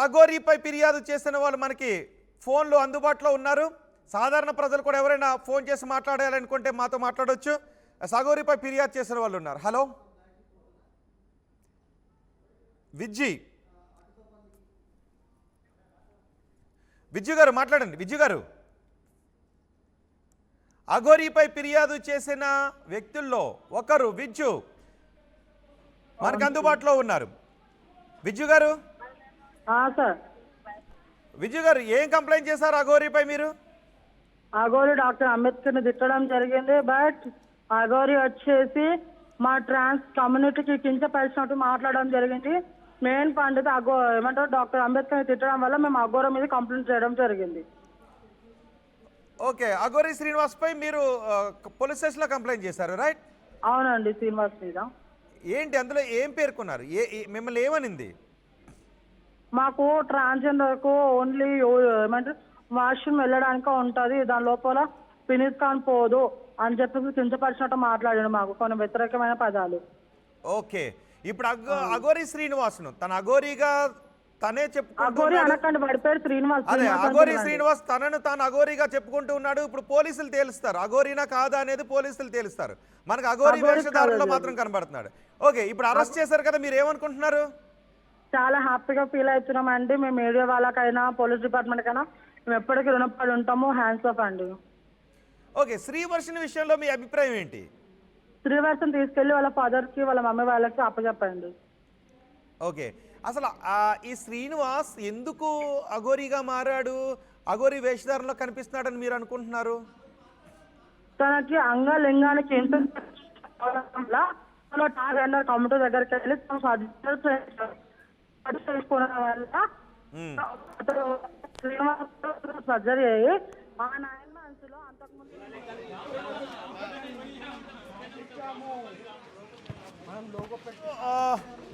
అఘోరీపై ఫిర్యాదు చేసిన వాళ్ళు మనకి ఫోన్లో అందుబాటులో ఉన్నారు. సాధారణ ప్రజలు కూడా ఎవరైనా ఫోన్ చేసి మాట్లాడాలనుకుంటే మాతో మాట్లాడవచ్చు. అఘోరీపై ఫిర్యాదు చేసిన వాళ్ళు ఉన్నారు. హలో విజ్జు గారు మాట్లాడండి. విజ్జు గారు, అఘోరీపై ఫిర్యాదు చేసిన వ్యక్తుల్లో ఒకరు విజ్జు మనకు అందుబాటులో ఉన్నారు. విజ్జు గారు, విజ్జు గారు ఏం కంప్లైంట్ చేశారు అఘోరీపై? మీరు అఘోరి డాక్టర్ అంబేద్కర్ ని తిట్టడం జరిగింది. బట్ అఘోరి వచ్చేసి మా ట్రాన్స్ కమ్యూనిటీకి కించపరిచినట్టు మాట్లాడడం జరిగింది. మెయిన్ పండిత ఏమంటారు డాక్టర్ అంబేద్కర్ ని తిట్టడం వల్ల మేము అఘోరి మీద కంప్లైంట్ చేయడం జరిగింది. ఓకే, అఘోరి శ్రీనివాస్ పై మీరు పోలీస్ స్టేషన్ లో కంప్లైంట్ చేశారు, రైట్? అవునండి, శ్రీనివాస్ మీద. ఏంటి అందులో ఏం పేర్కొన్నారు? మిమ్మల్ని ఏమనింది? మాకు ట్రాన్స్జెండర్ కు ఓన్లీ ఏమంటారు వాష్రూమ్ వెళ్ళడానికి ఉంటది, దాని లోపల ఫినిష్ కాన్ పోదు అని చెప్పేసి కించపరిచినట్టు మాట్లాడాడు మాకు కొన్ని వ్యతిరేకమైన పదాలు. ఓకే, ఇప్పుడు అఘోరి శ్రీనివాస్ను తన అఘోరిగా తనే అఘోరి అనకండి, వాడి పేరు శ్రీనివాస్. అదే అఘోరి శ్రీనివాస్ తనను తాను అఘోరిగా చెప్పుకుంటూ ఉన్నాడు. ఇప్పుడు పోలీసులు తేలుస్తారు అఘోరినా కాదా అనేది, పోలీసులు తేలుస్తారు. మనకు అఘోరి వేషధారణలో మాత్రం కనబడుతున్నాడు. ఓకే, ఇప్పుడు అరెస్ట్ చేశారు కదా, మీరు ఏమనుకుంటున్నారు? చాలా హ్యాపీగా ఫీల్ అవుతున్నాం అండి. మేము మీడియా వాళ్ళకైనా పోలీస్ డిపార్ట్మెంట్ కైనా మేము ఎప్పటికీ రుణపడి ఉంటాము. హ్యాండ్స్ ఆఫ్ అండి. ఓకే, శ్రీవర్షిని విషయంలో మీ అభిప్రాయం ఏంటి? శ్రీవర్షిని తీసుకెళ్లి వాళ్ళ ఫాదర్ కి వాళ్ళ మమ్మీ వాళ్ళకి అప్పచెప్పండి. ఓకే, అసలు ఈ శ్రీనివాస్ ఎందుకు అఘోరిగా మారాడు, అఘోరి వేషధారణలో కనిపిస్తున్నాడని మీరు అనుకుంటున్నారు? తనకి అంగలింగానికి కంప్యూటర్ దగ్గరికి వెళ్ళి చేసుకోవడం వల్ల శ్రీనివాస్ సర్జరీ అయ్యి ఆ 9 months లో అంతకుముందు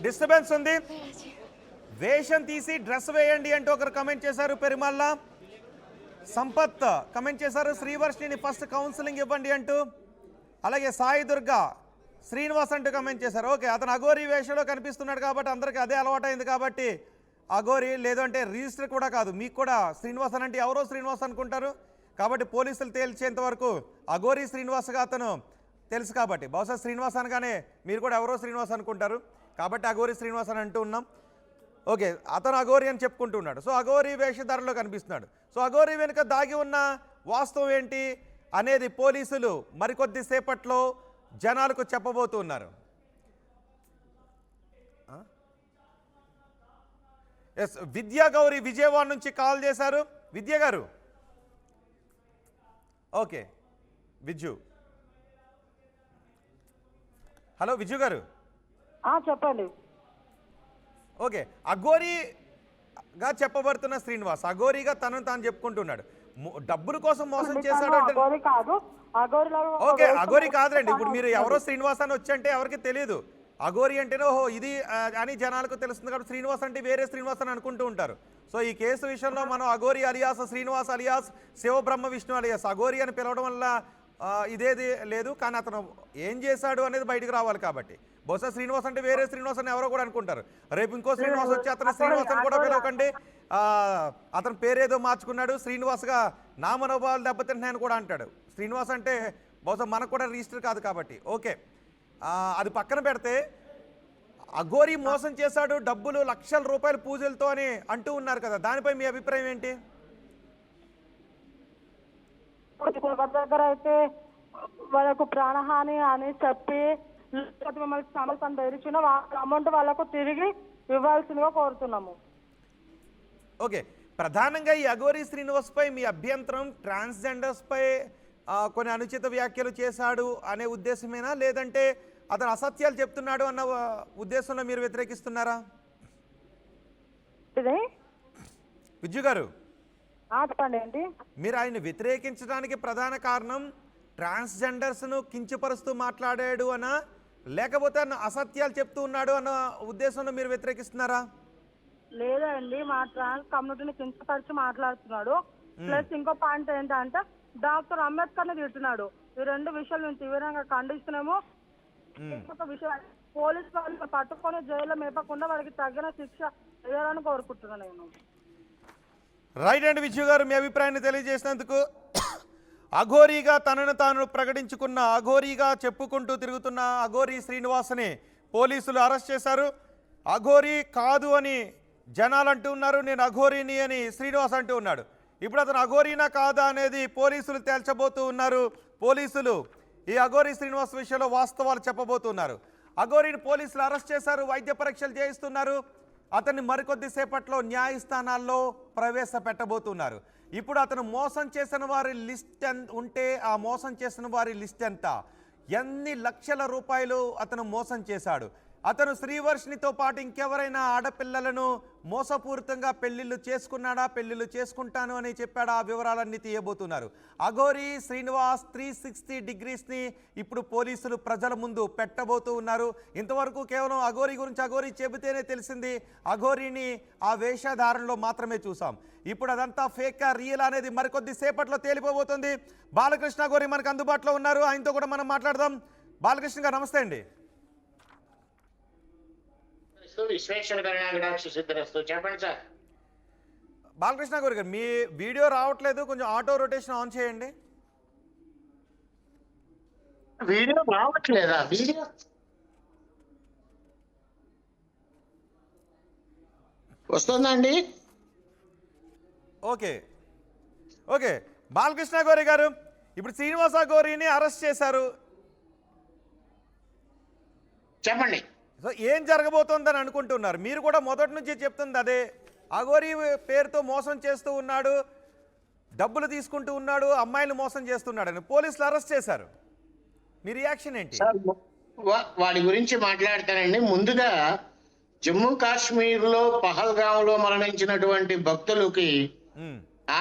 డిస్టర్బెన్స్ ఉంది. వేషం తీసి డ్రెస్ వేయండి అంటూ ఒకరు కమెంట్ చేశారు. పెరుమల్ల సంపత్ కమెంట్ చేశారు శ్రీవర్షిని ఫస్ట్ కౌన్సిలింగ్ ఇవ్వండి అంటూ. అలాగే సాయి దుర్గా శ్రీనివాస్ అంటూ కమెంట్ చేశారు. ఓకే, అతను అఘోరి వేషంలో కనిపిస్తున్నాడు కాబట్టి అందరికీ అదే అలవాటైంది కాబట్టి అఘోరి, లేదంటే రిజిస్టర్ కూడా కాదు, మీకు కూడా శ్రీనివాస్ అని అంటే ఎవరో శ్రీనివాస్ అనుకుంటారు. కాబట్టి పోలీసులు తేల్చేంత వరకు అఘోరి శ్రీనివాస్గా అతను తెలుసు కాబట్టి బహుశా శ్రీనివాస్ అనగానే మీరు కూడా ఎవరో శ్రీనివాస్ అనుకుంటారు. కాబట్టి అఘోరి శ్రీనివాస్ అని అంటూ ఉన్నాం. ఓకే, అతను అఘోరి అని చెప్పుకుంటున్నాడు. సో అఘోరి వేషధారణలో కనిపిస్తున్నాడు. సో అఘోరి వెనుక దాగి ఉన్న వాస్తవం ఏంటి అనేది పోలీసులు మరికొద్ది సేపట్లో జనాలకు చెప్పబోతున్నారు. ఎస్, విద్యా గౌరి విజయవాడ నుంచి కాల్ చేశారు. విద్య గారు, ఓకే విజ్జు, హలో విజ్జు గారు చెప్పండి. ఓకే, అఘోరిగా చెప్పబడుతున్న శ్రీనివాస్ అఘోరిగా తనను తాను చెప్పుకుంటున్నాడు. డబ్బుల కోసం మోసం చేశాడు అంటే ఓకే, అఘోరి కాదులేండి. ఇప్పుడు మీరు ఎవరో శ్రీనివాస్ అని వచ్చంటే ఎవరికి తెలియదు. అఘోరి అంటేనే ఓహో ఇది అని జనాలకు తెలుస్తుంది కాబట్టి శ్రీనివాస్ అంటే వేరే శ్రీనివాస్ అని అనుకుంటూ ఉంటారు. సో ఈ కేసు విషయంలో మనం Aghori alias Srinivas alias Shivabrahma Vishnu alias Aghori అని పిలవడం వల్ల ఇదేది లేదు. కానీ అతను ఏం చేశాడు అనేది బయటకు రావాలి కాబట్టి బహుశా శ్రీనివాస్ అంటే వేరే శ్రీనివాస్ అని ఎవరో కూడా అనుకుంటారు. రేపు ఇంకో శ్రీనివాస్ వచ్చి అతను శ్రీనివాస్ అని కూడా పిలవకండి, అతను పేరేదో మార్చుకున్నాడు, శ్రీనివాస్గా నా మనోభావాలు దెబ్బతింటున్నాయని కూడా అంటాడు. శ్రీనివాస్ అంటే బహుశా మనకు కూడా రిజిస్టర్ కాదు కాబట్టి. ఓకే, అది పక్కన పెడితే అఘోరి మోసం చేశాడు, డబ్బులు లక్షల రూపాయల పూజలతో అని అంటూ ఉన్నారు కదా, దానిపై మీ అభిప్రాయం ఏంటి? దగ్గర అయితే వాళ్ళకు ప్రాణహాని అని చెప్పి మిమ్మల్ని సమస్యను బెదిరించిన అమౌంట్ వాళ్ళకు తిరిగి ఇవ్వాల్సిందిగా కోరుతున్నాము. ఓకే, ప్రధానంగా ఈ అఘోరి శ్రీనివాస్ పై మీ అభ్యంతరం ట్రాన్స్జెండర్స్ పై కొన్ని అనుచిత వ్యాఖ్యలు చేశాడు అనే ఉద్దేశమేనా, లేదంటే అతను అసత్యాలు చెప్తున్నాడు అన్న ఉద్దేశంలో మీరు వ్యతిరేకిస్తున్నారా? విజ్జు గారు చెప్పండి. మీరు ఆయన వ్యతిరేకించడానికి ప్రధాన కారణం ట్రాన్స్జెండర్స్ను కించపరుస్తూ మాట్లాడాడు అనా, లేకపోతే అసత్యాలు చెప్తూ ఉన్నాడు అన్న ఉద్దేశంలో మీరు వ్యతిరేకిస్తున్నారా? లేదండి, మా ట్రాన్స్ కమ్యూనిటీని కించపరిచి మాట్లాడుతున్నాడు. ప్లస్ ఇంకో పాయింట్ ఏంటంటే డాక్టర్ అంబేద్కర్ ని తిడుతున్నాడు. ఈ రెండు విషయాలు మేము తీవ్రంగా ఖండిస్తున్నాము. ఇంకొక విషయం పోలీసు వాళ్ళు పట్టుకొని జైల్లో మేపకుండా వాడికి తగిన శిక్ష వేయాలని కోరుకుంటున్నాను నేను. రైట్ అండి విజయ్ గారు, మీ అభిప్రాయాన్ని తెలియజేసినందుకు. అఘోరీగా తనను తాను ప్రకటించుకున్న, అఘోరీగా చెప్పుకుంటూ తిరుగుతున్న అఘోరీ శ్రీనివాస్ని పోలీసులు అరెస్ట్ చేశారు. అఘోరీ కాదు అని జనాలు అంటూ ఉన్నారు, నేను అఘోరీని అని శ్రీనివాస్ అంటూ ఉన్నాడు. ఇప్పుడు అతను అఘోరీనా కాదా అనేది పోలీసులు తేల్చబోతూ ఉన్నారు. పోలీసులు ఈ అఘోరీ శ్రీనివాస్ విషయంలో వాస్తవాలు చెప్పబోతున్నారు. అఘోరీని పోలీసులు అరెస్ట్ చేశారు, వైద్య పరీక్షలు చేయిస్తున్నారు. అతన్ని మరికొద్ది సేపట్లో న్యాయస్థానాల్లో ప్రవేశపెట్టబోతున్నారు. ఇప్పుడు అతను మోసం చేసిన వారి లిస్ట్ ఉంటే ఆ మోసం చేసిన వారి లిస్ట్ ఎంత, ఎన్ని లక్షల రూపాయలు అతను మోసం చేశాడు, అతను శ్రీవర్షినితో పాటు ఇంకెవరైనా ఆడపిల్లలను మోసపూరితంగా పెళ్లిళ్ళు చేసుకున్నాడా, పెళ్లిళ్ళు చేసుకుంటాను అని చెప్పాడా, ఆ వివరాలన్నీ తీయబోతున్నారు. అఘోరీ శ్రీనివాస్ 360 డిగ్రీస్ని ఇప్పుడు పోలీసులు ప్రజల ముందు పెట్టబోతూ ఉన్నారు. ఇంతవరకు కేవలం అఘోరీ గురించి అఘోరీ చెబితేనే తెలిసింది, అఘోరీని ఆ వేషధారణలో మాత్రమే చూసాం. ఇప్పుడు అదంతా ఫేకా రియల్ అనేది మరికొద్ది సేపట్లో తేలిపోబోతుంది. బాలకృష్ణ అఘోరీ మనకు అందుబాటులో ఉన్నారు, ఆయనతో కూడా మనం మాట్లాడదాం. బాలకృష్ణ గారు నమస్తే అండి. చెప్పండి సార్. బాలకృష్ణ గారు మీ వీడియో రావట్లేదు, కొంచెం ఆటో రొటేషన్ ఆన్ చేయండి. వీడియో రావట్లేదా? వీడియో వస్తుందండి. ఓకే ఓకే బాలకృష్ణ గౌరి గారు, ఇప్పుడు శ్రీనివాస గౌరీని అరెస్ట్ చేశారు. చెప్పండి. సో ఏం జరగబోతోందని అనుకుంటున్నారు? మీరు కూడా మొదటి నుంచి చెప్తుంది అదే, అఘోరీ పేరుతో మోసం చేస్తూ ఉన్నాడు, డబ్బులు తీసుకుంటూ ఉన్నాడు, అమ్మాయిలు మోసం చేస్తున్నాడని పోలీసులు అరెస్ట్ చేశారు. మీ రియాక్షన్ ఏంటి? వాడి గురించి మాట్లాడతానండి. ముందుగా జమ్మూ కాశ్మీర్లో పహల్గాంలో మరణించినటువంటి భక్తులకి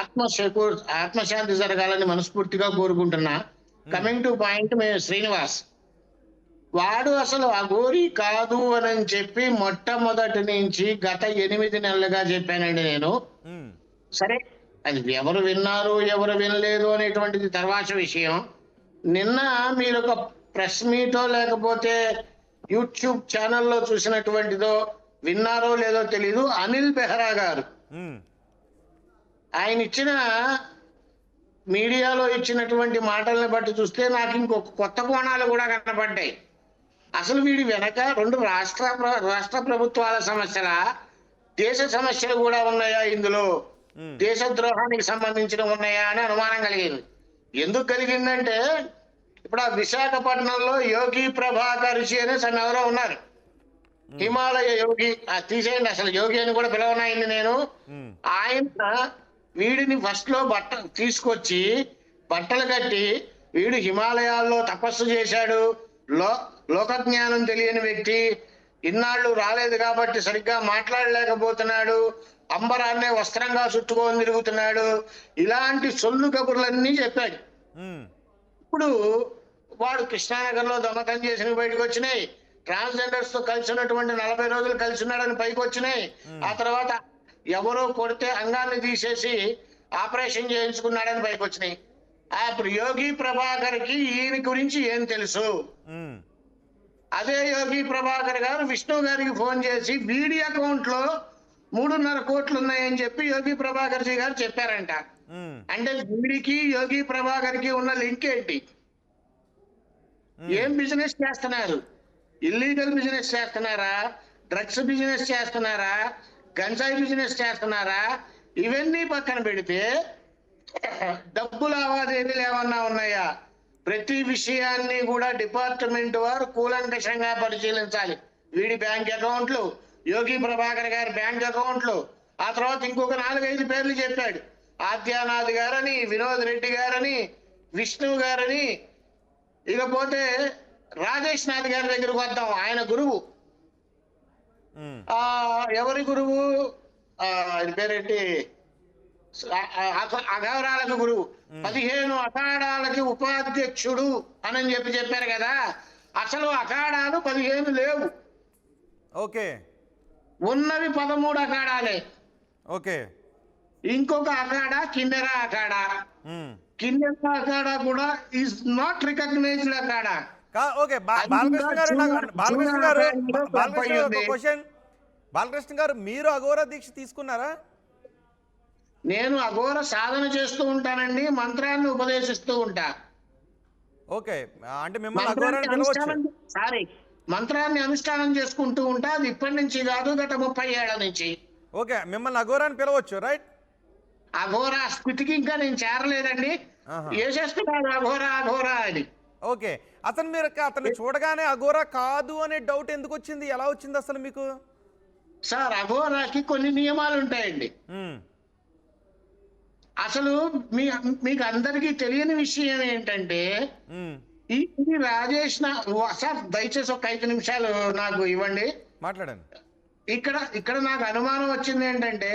ఆత్మశాంతి జరగాలని మనస్ఫూర్తిగా కోరుకుంటున్నా. కమింగ్ టు పాయింట్, మేము శ్రీనివాస్ వాడు అసలు అఘోరీ కాదు అని చెప్పి మొట్టమొదటి నుంచి గత 8 నెలలుగా చెప్పానండి నేను. సరే, అది ఎవరు విన్నారు ఎవరు వినలేదు అనేటువంటిది తర్వాత విషయం. నిన్న మీరు ఒక ప్రెస్ మీటో లేకపోతే యూట్యూబ్ ఛానల్లో చూసినటువంటిదో విన్నారో లేదో తెలీదు, అనిల్ బెహ్రా గారు ఆయన ఇచ్చిన మీడియాలో ఇచ్చినటువంటి మాటల్ని బట్టి చూస్తే నాకు ఇంకొక కొత్త కోణాలు కూడా కనపడ్డాయి. అసలు వీడి వెనక 2 రాష్ట్ర ప్రభుత్వాల సమస్యల, దేశ సమస్యలు కూడా ఉన్నాయా ఇందులో, దేశద్రోహానికి సంబంధించిన ఉన్నాయా అని అనుమానం కలిగింది. ఎందుకు కలిగిందంటే, ఇప్పుడు ఆ విశాఖపట్నంలో యోగి ప్రభాకర్ అనే ఎవరో ఉన్నారు, హిమాలయ యోగి, తీసేయండి అసలు యోగి అని కూడా పిలవనాయింది నేను. ఆయన వీడిని ఫస్ట్ లో తీసుకొచ్చి బట్టలు కట్టి, వీడు హిమాలయాల్లో తపస్సు చేశాడు, లోకజ్ఞానం తెలియని వ్యక్తి, ఇన్నాళ్ళు రాలేదు కాబట్టి సరిగ్గా మాట్లాడలేకపోతున్నాడు, అంబరాన్నే వస్త్రంగా చుట్టుకొని తిరుగుతున్నాడు, ఇలాంటి సొల్లు కబుర్లన్నీ చెప్పాడు. ఇప్పుడు వాడు కృష్ణానగర్ లో దొంగతనం చేసిన బయటకు వచ్చినాయి, ట్రాన్స్జెండర్స్ తో కలిసి ఉన్నటువంటి 40 రోజులు కలిసి ఉన్నాడని పైకి వచ్చినాయి. ఆ తర్వాత ఎవరో కొడితే అంగాన్ని తీసేసి ఆపరేషన్ చేయించుకున్నాడని పైకి వచ్చినాయి. అప్పుడు యోగి ప్రభాకర్ కి ఈయన గురించి ఏం తెలుసు? అదే యోగి ప్రభాకర్ గారు విష్ణు గారికి ఫోన్ చేసి వీడి అకౌంట్ లో 3.5 కోట్లు ఉన్నాయని చెప్పి యోగి ప్రభాకర్ జీ గారు చెప్పారంట. అంటే వీడికి యోగి ప్రభాకర్ కి ఉన్న లింక్ ఏంటి? ఏం బిజినెస్ చేస్తున్నారు? ఇల్లీగల్ బిజినెస్ చేస్తున్నారా, డ్రగ్స్ బిజినెస్ చేస్తున్నారా, గంజాయి బిజినెస్ చేస్తున్నారా? ఇవన్నీ పక్కన పెడితే డబ్బు లావాదేవీలు ఏమన్నా ఉన్నాయా? ప్రతి విషయాన్ని కూడా డిపార్ట్మెంట్ వారు కూలంకషంగా పరిశీలించాలి. వీడి బ్యాంక్ అకౌంట్లు, యోగి ప్రభాకర్ గారి బ్యాంక్ అకౌంట్లు, ఆ తర్వాత ఇంకొక 4-5 పేర్లు చెప్పాడు, ఆద్యానాథ్ గారని, వినోద్ రెడ్డి గారని, విష్ణు గారని. ఇకపోతే రాజేష్ నాథ్ గారి దగ్గరకు వద్దాం, ఆయన గురువు. ఎవరి గురువు? ఆయన పేరేంటి? అఘోరాలకు గురువు, 15 అఖాడాలకి ఉపాధ్యక్షుడు అని చెప్పారు కదా. అసలు అఖాడాలు 15 లేవు, ఓకే, ఉన్నవి 13 అఖాడాలే. ఓకే, ఇంకొక అఖాడా కిన్నెరా అఖాడా. కిన్నెరా అఖాడా కూడా is not recognized Akhara. Okay Balakrishna గారు బాలకృష్ణ గారు ఒక క్వశ్చన్. బాలకృష్ణ గారు మీరు అఘోర దీక్ష తీసుకున్నారా? నేను అఘోర సాధన చేస్తూ ఉంటానండి, మంత్రాన్ని ఉపదేశిస్తూ ఉంటా. ఓకే, అంటే మిమ్మల్ని అఘోర అని పిలవచ్చు. మంత్రాన్ని అనుష్ఠానం చేసుకుంటూ ఉంటా. అది ఇప్పటి నుంచి కాదు, గత 30 ఏళ్ల నుంచి. ఓకే, మిమ్మల్ని అఘోర అని పిలవచ్చు, రైట్? అఘోర స్థితికి ఇంకా నేను చేరలేదండి. వేసేస్తున్నాడు అఘోర అఘోర అని. ఓకే, అతన్ని చూడగానే అఘోర కాదు అనే డౌట్ ఎందుకు వచ్చింది? ఎలా వచ్చింది అసలు మీకు? సార్, అఘోరాకి కొన్ని నియమాలు ఉంటాయండి. అసలు మీకు అందరికీ తెలియని విషయం ఏంటంటే, ఈ రాజేష్ సార్ దయచేసి ఒక 5 నిమిషాలు నాకు ఇవ్వండి, మాట్లాడండి. ఇక్కడ నాకు అనుమానం వచ్చింది ఏంటంటే,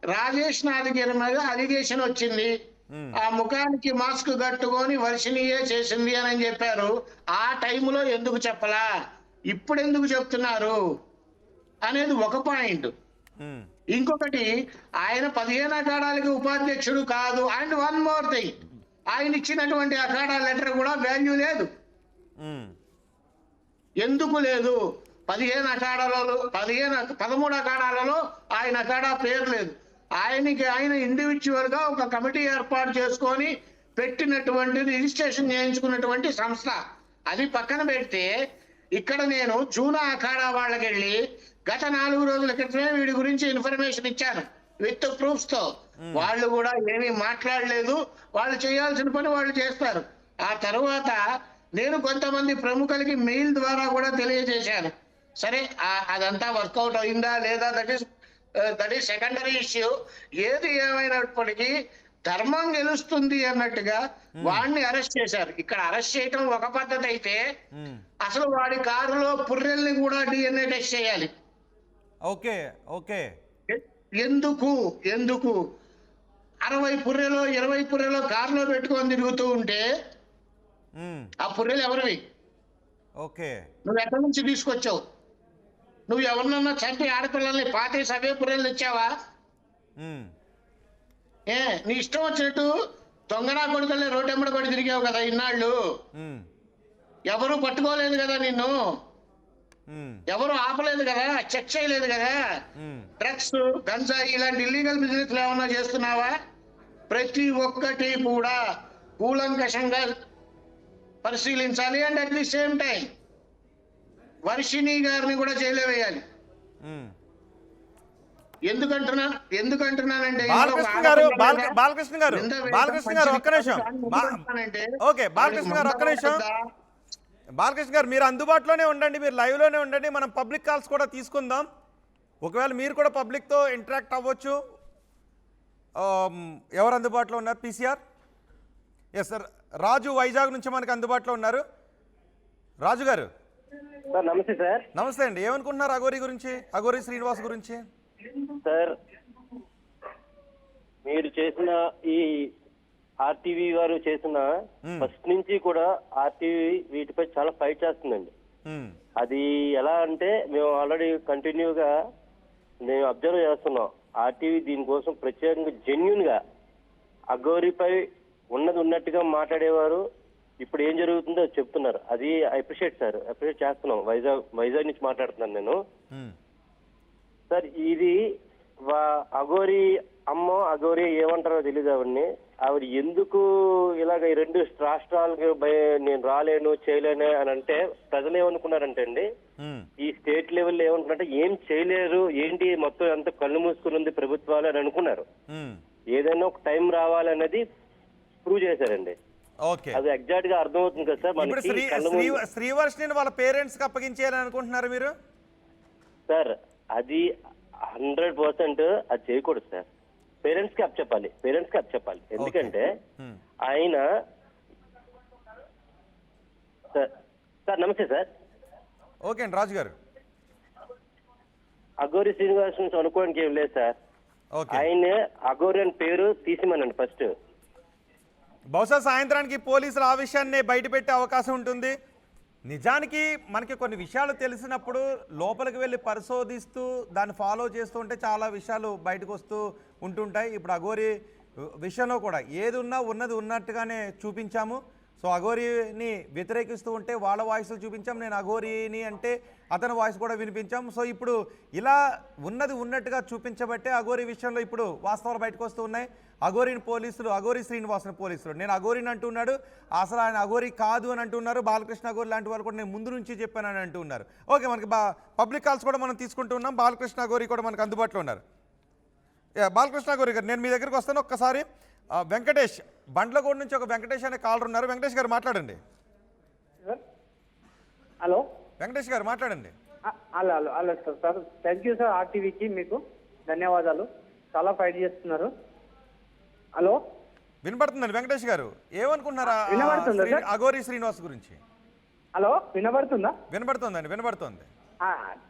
రాజేష్ నాదిగిరి మీద అలిగేషన్ వచ్చింది. ఆ ముఖానికి మాస్క్ కట్టుకొని వర్షిణియే చేసింది అని చెప్పారు. ఆ టైంలో ఎందుకు చెప్పలా, ఇప్పుడు ఎందుకు చెప్తున్నారు అనేది ఒక పాయింట్. ఇంకొకటి, ఆయన 15 అఖాడాలకి ఉపాధ్యక్షుడు కాదు. అండ్ వన్ మోర్ థింగ్, ఆయన ఇచ్చినటువంటి అఖాడా లెటర్ కూడా వాల్యూ లేదు. ఎందుకు లేదు? 13 అఖాడాలలో ఆయన అఖాడా పేరు లేదు. ఆయన ఇండివిజువల్ గా ఒక కమిటీ ఏర్పాటు చేసుకొని పెట్టినటువంటి రిజిస్ట్రేషన్ చేయించుకున్నటువంటి సంస్థ. అది పక్కన పెడితే, ఇక్కడ నేను జూనా అఖాడా వాళ్ళకి వెళ్ళి గత 4 రోజుల క్రితమే వీడి గురించి ఇన్ఫర్మేషన్ ఇచ్చాను విత్ ప్రూఫ్స్ తో. వాళ్ళు కూడా ఏమీ మాట్లాడలేదు. వాళ్ళు చేయాల్సిన పని వాళ్ళు చేస్తారు. ఆ తర్వాత నేను కొంతమంది ప్రముఖులకి మెయిల్ ద్వారా కూడా తెలియజేశాను. సరే, అదంతా వర్కౌట్ అయిందా లేదా, దట్ ఈస్ సెకండరీ ఇష్యూ. ఏది ఏమైనప్పటికీ ధర్మం గెలుస్తుంది అన్నట్టుగా వాడిని అరెస్ట్ చేశారు. ఇక్కడ అరెస్ట్ చేయటం ఒక పద్ధతి అయితే, అసలు వాడి కారులో పుర్రెల్ని కూడా DNA టెస్ట్ చేయాలి. ఓకే ఓకే, ఎందుకు 60 పుర్రెలో 20 పుర్రెలో కారులో పెట్టుకొని తిరుగుతూ ఉంటే ఆ పుర్రెలు ఎవరివి? ఓకే, నువ్వు ఎక్కడి నుంచి తీసుకొచ్చావు? నువ్వు ఎవరినన్నా చంపి ఆడపిల్లల్ని పాతేసి అవే పుర్రెలు ఇచ్చావా? నీ ఇష్టం వచ్చినట్టు దొంగనా కొడుకల్ని రోడ్డెమ్మడి పడి తిరిగావు కదా ఇన్నాళ్ళు. ఎవరు పట్టుకోలేదు కదా నిన్ను, ఎవరు ఆపలేదు కదా, చెక్ చేయలేదు కదా. డ్రగ్స్, గంజాయి ఇలాంటి ఇల్లీగల్ బిజినెస్ ఏమన్నా చేస్తున్నావా? ప్రతి ఒక్కటి కూడా కూలంకషంగా పరిశీలించాలి. And at the same time Varshini గారిని కూడా జైలు వేయాలి. ఎందుకంటున్నానంటే, బాలకృష్ణ గారు ఒక్క నిమిషం. ఓకే, బాలకృష్ణ గారు మీరు అందుబాటులోనే ఉండండి, మీరు లైవ్ లోనే ఉండండి. మనం పబ్లిక్ కాల్స్ కూడా తీసుకుందాం. ఒకవేళ మీరు కూడా పబ్లిక్ తో ఇంటరాక్ట్ అవ్వచ్చు. ఎవరు అందుబాటులో ఉన్నారు? PCR. ఎస్ సార్, రాజు వైజాగ్ నుంచి మనకు అందుబాటులో ఉన్నారు. రాజు గారు నమస్తే సార్. నమస్తే అండి. ఏమనుకుంటున్నారు అఘోరి గురించి, అఘోరి శ్రీనివాస్ గురించి? సార్, మీరు చేసిన ఈ RTV వారు చేసిన ఫస్ట్ నుంచి కూడా RTV వీటిపై చాలా ఫైట్ చేస్తుందండి. అది ఎలా అంటే, మేము ఆల్రెడీ కంటిన్యూగా మేము అబ్జర్వ్ చేస్తున్నాం. RTV దీనికోసం ప్రత్యేకంగా జెన్యున్ గా అఘోరిపై ఉన్నట్టుగా మాట్లాడేవారు. ఇప్పుడు ఏం జరుగుతుందో చెప్తున్నారు. అది అప్రిషియేట్ సార్, అప్రిషియేట్ చేస్తున్నాం. వైజాగ్ నుంచి మాట్లాడుతున్నాను నేను. సార్, ఇది అఘోరి అమ్మో అఘోరి ఏమంటారో తెలియదు ఆవిడ ఎందుకు ఇలాగ ఈ 2 రాష్ట్రాలకు నేను రాలేను చేయలేను అని అంటే, ప్రజలు ఏమనుకున్నారంటే అండి, ఈ స్టేట్ లెవెల్లో ఏమనుకున్నారంటే ఏం చేయలేరు, ఏంటి మొత్తం అంత కళ్ళు మూసుకుని ఉంది ప్రభుత్వాలు అని అనుకున్నారు. ఏదైనా ఒక టైం రావాలన్నది ప్రూవ్ చేశారండి. అది ఎగ్జాక్ట్ గా అర్థమవుతుంది కదా సార్ మనకి. శ్రీవర్షిని వాళ్ళ పేరెంట్స్ కి అప్పగించేయాలని అనుకుంటున్నారు మీరు? సార్, అది 100% అది చేయకూడదు సార్. పేరెంట్స్ కి అప్పచెప్పాలి. ఎందుకంటే ఆయన సార్ నమస్తే సార్. ఓకే అండి, రాజు గారు. అఘోరి శ్రీనివాస్ నుంచి అనుకోవడానికి ఏం లేదు సార్. ఆయన అఘోరి అని పేరు తీసిమనండి ఫస్ట్. బహుశా సాయంత్రానికి పోలీసులు ఆ విషయాన్ని బయట పెట్టే అవకాశం ఉంటుంది. నిజానికి మనకి కొన్ని విషయాలు తెలిసినప్పుడు లోపలికి వెళ్ళి పరిశోధిస్తూ దాన్ని ఫాలో చేస్తూ ఉంటే చాలా విషయాలు బయటకు వస్తూ ఉంటుంటాయి. ఇప్పుడు అఘోరి విషయంలో కూడా ఏది ఉన్నా ఉన్నది ఉన్నట్టుగానే చూపించాము. సో అఘోరిని వ్యతిరేకిస్తూ ఉంటే వాళ్ళ వాయిస్లు చూపించాం, నేను అఘోరిని అంటే అతని వాయిస్ కూడా వినిపించాం. సో ఇప్పుడు ఇలా ఉన్నది ఉన్నట్టుగా చూపించబట్టే అఘోరి విషయంలో ఇప్పుడు వాస్తవాలు బయటకు వస్తూ ఉన్నాయి. అఘోరిని పోలీసులు, అఘోరి శ్రీనివాసుని పోలీసులు నేను అఘోరిని అంటున్నాడు, అసలు ఆయన అఘోరి కాదు అని అంటున్నారు. బాలకృష్ణ అఘోరి లాంటి వాళ్ళు కూడా నేను ముందు నుంచి చెప్పానని అంటున్నారు. ఓకే, మనకి పబ్లిక్ కాల్స్ కూడా మనం తీసుకుంటూ ఉన్నాం. బాలకృష్ణ అఘోరి కూడా మనకు అందుబాటులో ఉన్నారు. బాలకృష్ణ అఘోరి గారు, నేను మీ దగ్గరికి వస్తాను. ఒక్కసారి వెంకటేష్ బండ్లగూడ నుంచి ఒక వెంకటేష్ అనే కాలర్ ఉన్నారు. వెంకటేష్ గారు మాట్లాడండి. హలో వెంకటేష్ గారు మాట్లాడండి. Hello hello hello sir thank you sir. ఆర్టీవీకి మీకు ధన్యవాదాలు, చాలా ఫైట్ చేస్తున్నారు. హలో వినపడుతుందండి వెంకటేష్ గారు, ఏమనుకుంటున్నారా వినపడుతుందా సార్? అఘోరి శ్రీనివాస్ గురించి? హలో వినబడుతుందా? వినపడుతుందండి, వినపడుతుంది.